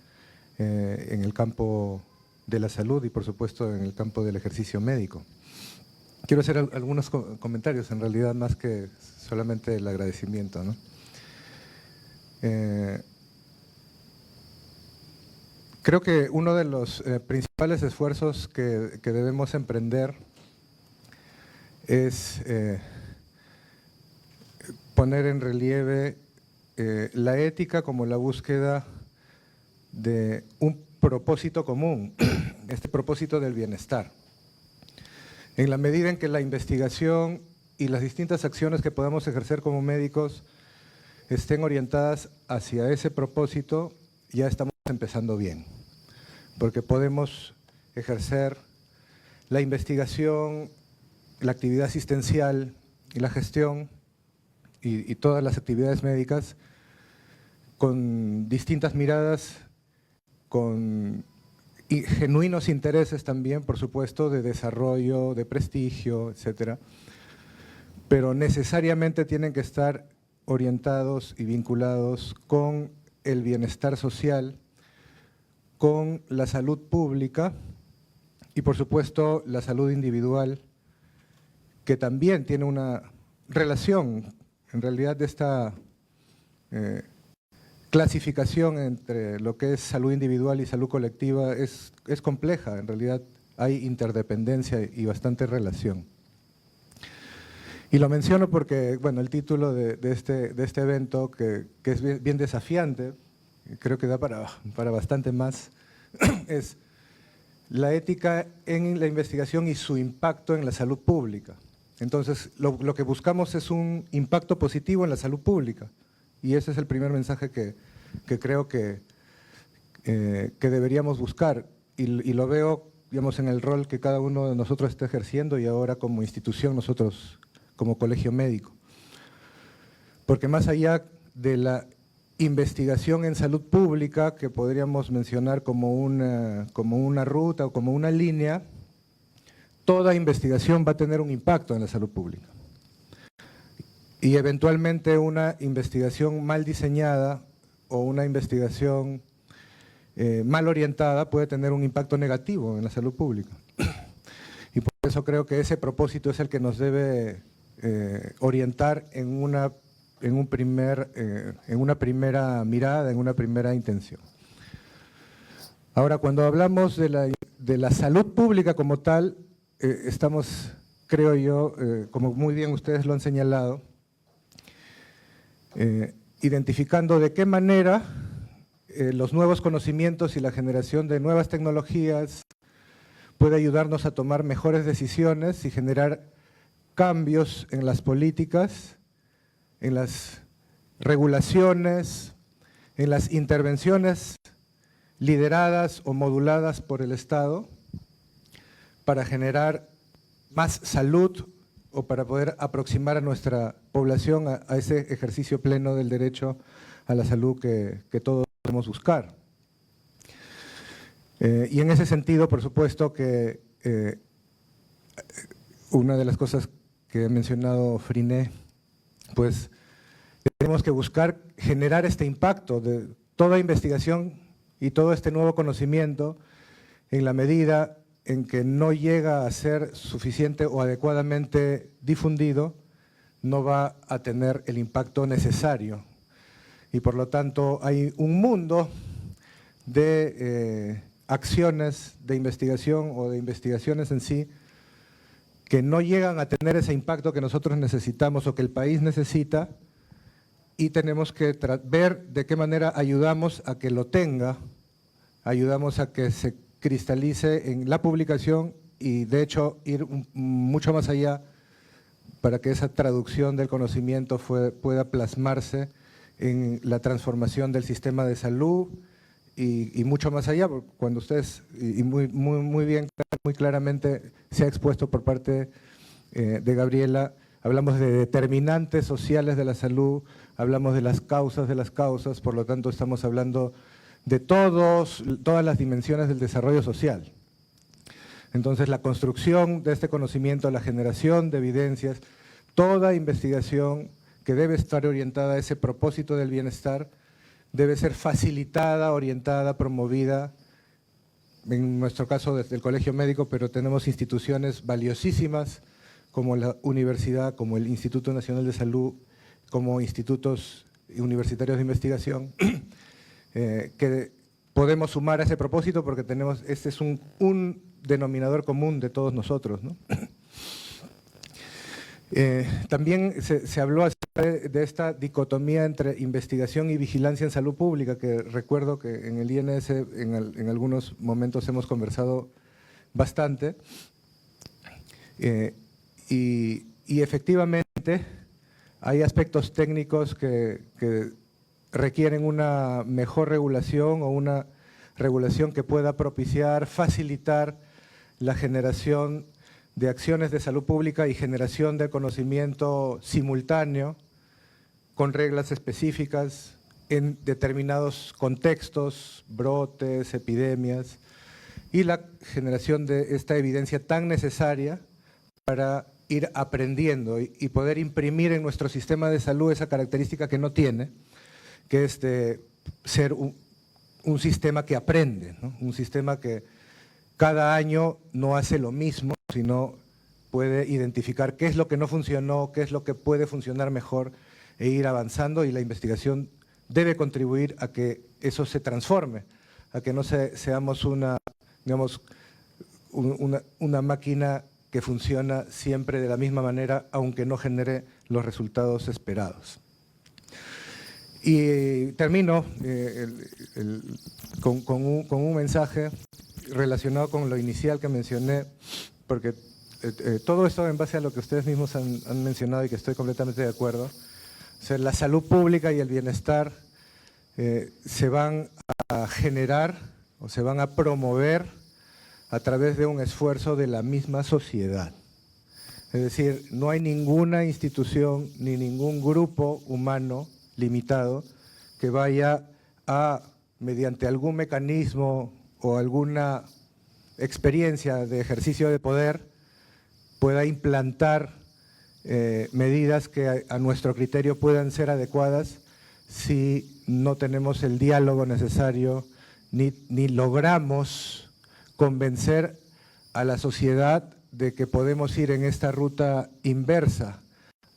en el campo de la salud y, por supuesto, en el campo del ejercicio médico. Quiero hacer algunos comentarios, en realidad, más que solamente el agradecimiento, ¿no? Creo que uno de los principales esfuerzos que debemos emprender es poner en relieve la ética como la búsqueda de un propósito común, este propósito del bienestar. En la medida en que la investigación y las distintas acciones que podamos ejercer como médicos estén orientadas hacia ese propósito, ya estamos empezando bien, porque podemos ejercer la investigación, la actividad asistencial y la gestión y todas las actividades médicas con distintas miradas, con genuinos intereses también, por supuesto, de desarrollo, de prestigio, etcétera, pero necesariamente tienen que estar orientados y vinculados con el bienestar social, con la salud pública y, por supuesto, la salud individual, que también tiene una relación, en realidad, de esta clasificación entre lo que es salud individual y salud colectiva es compleja, en realidad hay interdependencia y bastante relación. Y lo menciono porque, bueno, el título de este evento, que es bien desafiante, creo que da para bastante más, es la ética en la investigación y su impacto en la salud pública. Entonces, lo que buscamos es un impacto positivo en la salud pública. Y ese es el primer mensaje que creo que deberíamos buscar. Y lo veo, digamos, en el rol que cada uno de nosotros está ejerciendo y ahora como institución, nosotros como colegio médico. Porque más allá de la investigación en salud pública, que podríamos mencionar como una ruta o como una línea, toda investigación va a tener un impacto en la salud pública. Y eventualmente una investigación mal diseñada o una investigación mal orientada puede tener un impacto negativo en la salud pública. Y por eso creo que ese propósito es el que nos debe orientar en una primera mirada, en una primera intención. Ahora, cuando hablamos de la salud pública como tal, estamos, creo yo, como muy bien ustedes lo han señalado, identificando de qué manera los nuevos conocimientos y la generación de nuevas tecnologías puede ayudarnos a tomar mejores decisiones y generar cambios en las políticas, en las regulaciones, en las intervenciones lideradas o moduladas por el Estado para generar más salud o para poder aproximar a nuestra población a ese ejercicio pleno del derecho a la salud que todos debemos buscar. Y en ese sentido, por supuesto que una de las cosas que ha mencionado Friné, pues tenemos que buscar generar este impacto de toda investigación y todo este nuevo conocimiento en la medida en que no llega a ser suficiente o adecuadamente difundido, no va a tener el impacto necesario y por lo tanto hay un mundo de acciones de investigación o de investigaciones en sí que no llegan a tener ese impacto que nosotros necesitamos o que el país necesita, y tenemos que ver de qué manera ayudamos a que lo tenga, ayudamos a que se cristalice en la publicación y de hecho ir mucho más allá para que esa traducción del conocimiento pueda plasmarse en la transformación del sistema de salud y mucho más allá, cuando ustedes, y muy bien, muy claramente se ha expuesto por parte de Gabriela, hablamos de determinantes sociales de la salud, hablamos de las causas, por lo tanto estamos hablando de todas las dimensiones del desarrollo social. Entonces la construcción de este conocimiento, la generación de evidencias, toda investigación que debe estar orientada a ese propósito del bienestar, debe ser facilitada, orientada, promovida, en nuestro caso desde el Colegio Médico, pero tenemos instituciones valiosísimas como la universidad, como el Instituto Nacional de Salud, como institutos universitarios de investigación, que podemos sumar a ese propósito porque tenemos, este es un denominador común de todos nosotros, ¿no? También se habló de esta dicotomía entre investigación y vigilancia en salud pública, que recuerdo que en el INS en algunos momentos hemos conversado bastante, y efectivamente hay aspectos técnicos que requieren una mejor regulación o una regulación que pueda propiciar, facilitar la generación de acciones de salud pública y generación de conocimiento simultáneo con reglas específicas en determinados contextos, brotes, epidemias, y la generación de esta evidencia tan necesaria para ir aprendiendo y poder imprimir en nuestro sistema de salud esa característica que no tiene, que es de ser un sistema que aprende, ¿no? Un sistema que cada año no hace lo mismo, sino puede identificar qué es lo que no funcionó, qué es lo que puede funcionar mejor e ir avanzando, y la investigación debe contribuir a que eso se transforme, a que no seamos una máquina que funciona siempre de la misma manera, aunque no genere los resultados esperados. Y termino con un mensaje relacionado con lo inicial que mencioné, porque todo esto en base a lo que ustedes mismos han mencionado y que estoy completamente de acuerdo. O sea, la salud pública y el bienestar se van a generar o se van a promover a través de un esfuerzo de la misma sociedad. Es decir, no hay ninguna institución ni ningún grupo humano limitado que vaya a, mediante algún mecanismo o alguna experiencia de ejercicio de poder, pueda implantar medidas que a nuestro criterio puedan ser adecuadas si no tenemos el diálogo necesario ni logramos convencer a la sociedad de que podemos ir en esta ruta inversa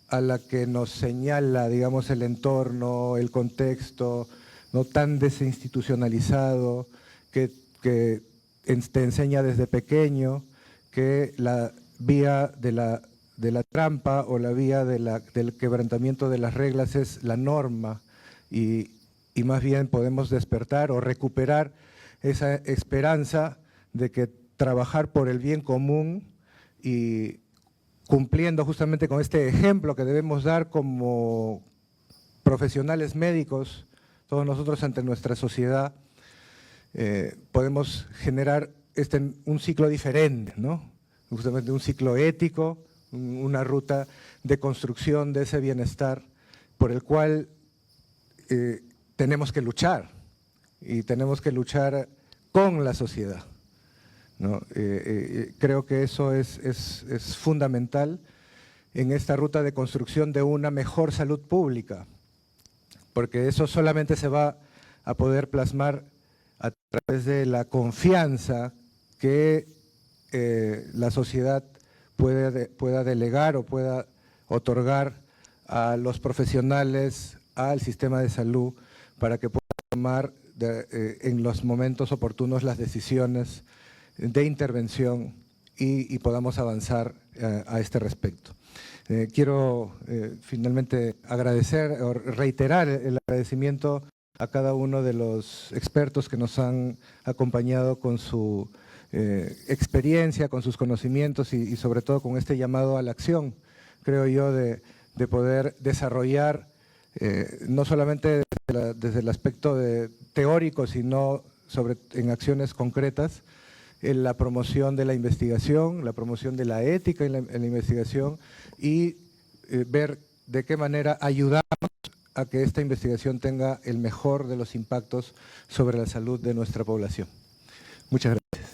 a la que nos señala, digamos, el entorno, el contexto, no tan desinstitucionalizado, que te enseña desde pequeño que la vía de la trampa o la vía del quebrantamiento de las reglas es la norma, y más bien podemos despertar o recuperar esa esperanza de que trabajar por el bien común y cumpliendo justamente con este ejemplo que debemos dar como profesionales médicos, todos nosotros ante nuestra sociedad, podemos generar un ciclo diferente, ¿no? Justamente un ciclo ético, una ruta de construcción de ese bienestar por el cual tenemos que luchar, y tenemos que luchar con la sociedad, ¿no? Creo que eso es fundamental en esta ruta de construcción de una mejor salud pública, porque eso solamente se va a poder plasmar a través de la confianza que la sociedad pueda delegar o pueda otorgar a los profesionales, al sistema de salud para que pueda tomar en los momentos oportunos las decisiones de intervención y podamos avanzar a este respecto. Quiero finalmente agradecer o reiterar el agradecimiento a cada uno de los expertos que nos han acompañado con su experiencia, con sus conocimientos y sobre todo con este llamado a la acción, creo yo, de poder desarrollar no solamente desde el aspecto teórico, sino en acciones concretas, en la promoción de la investigación, la promoción de la ética en la investigación y ver de qué manera ayudamos a que esta investigación tenga el mejor de los impactos sobre la salud de nuestra población. Muchas gracias.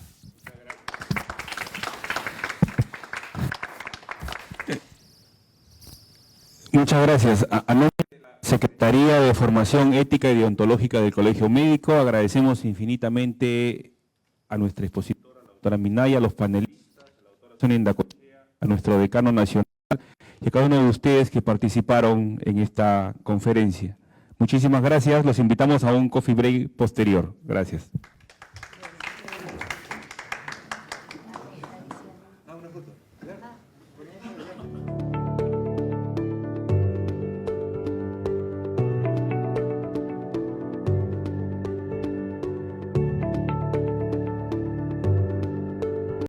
Muchas gracias. A nombre de la Secretaría de Formación Ética y Deontológica del Colegio Médico, agradecemos infinitamente a nuestra expositora, la doctora Minaya, a los panelistas, a la doctora Sonia Indacochea, a nuestro decano nacional y a cada uno de ustedes que participaron en esta conferencia. Muchísimas gracias. Los invitamos a un coffee break posterior. Gracias.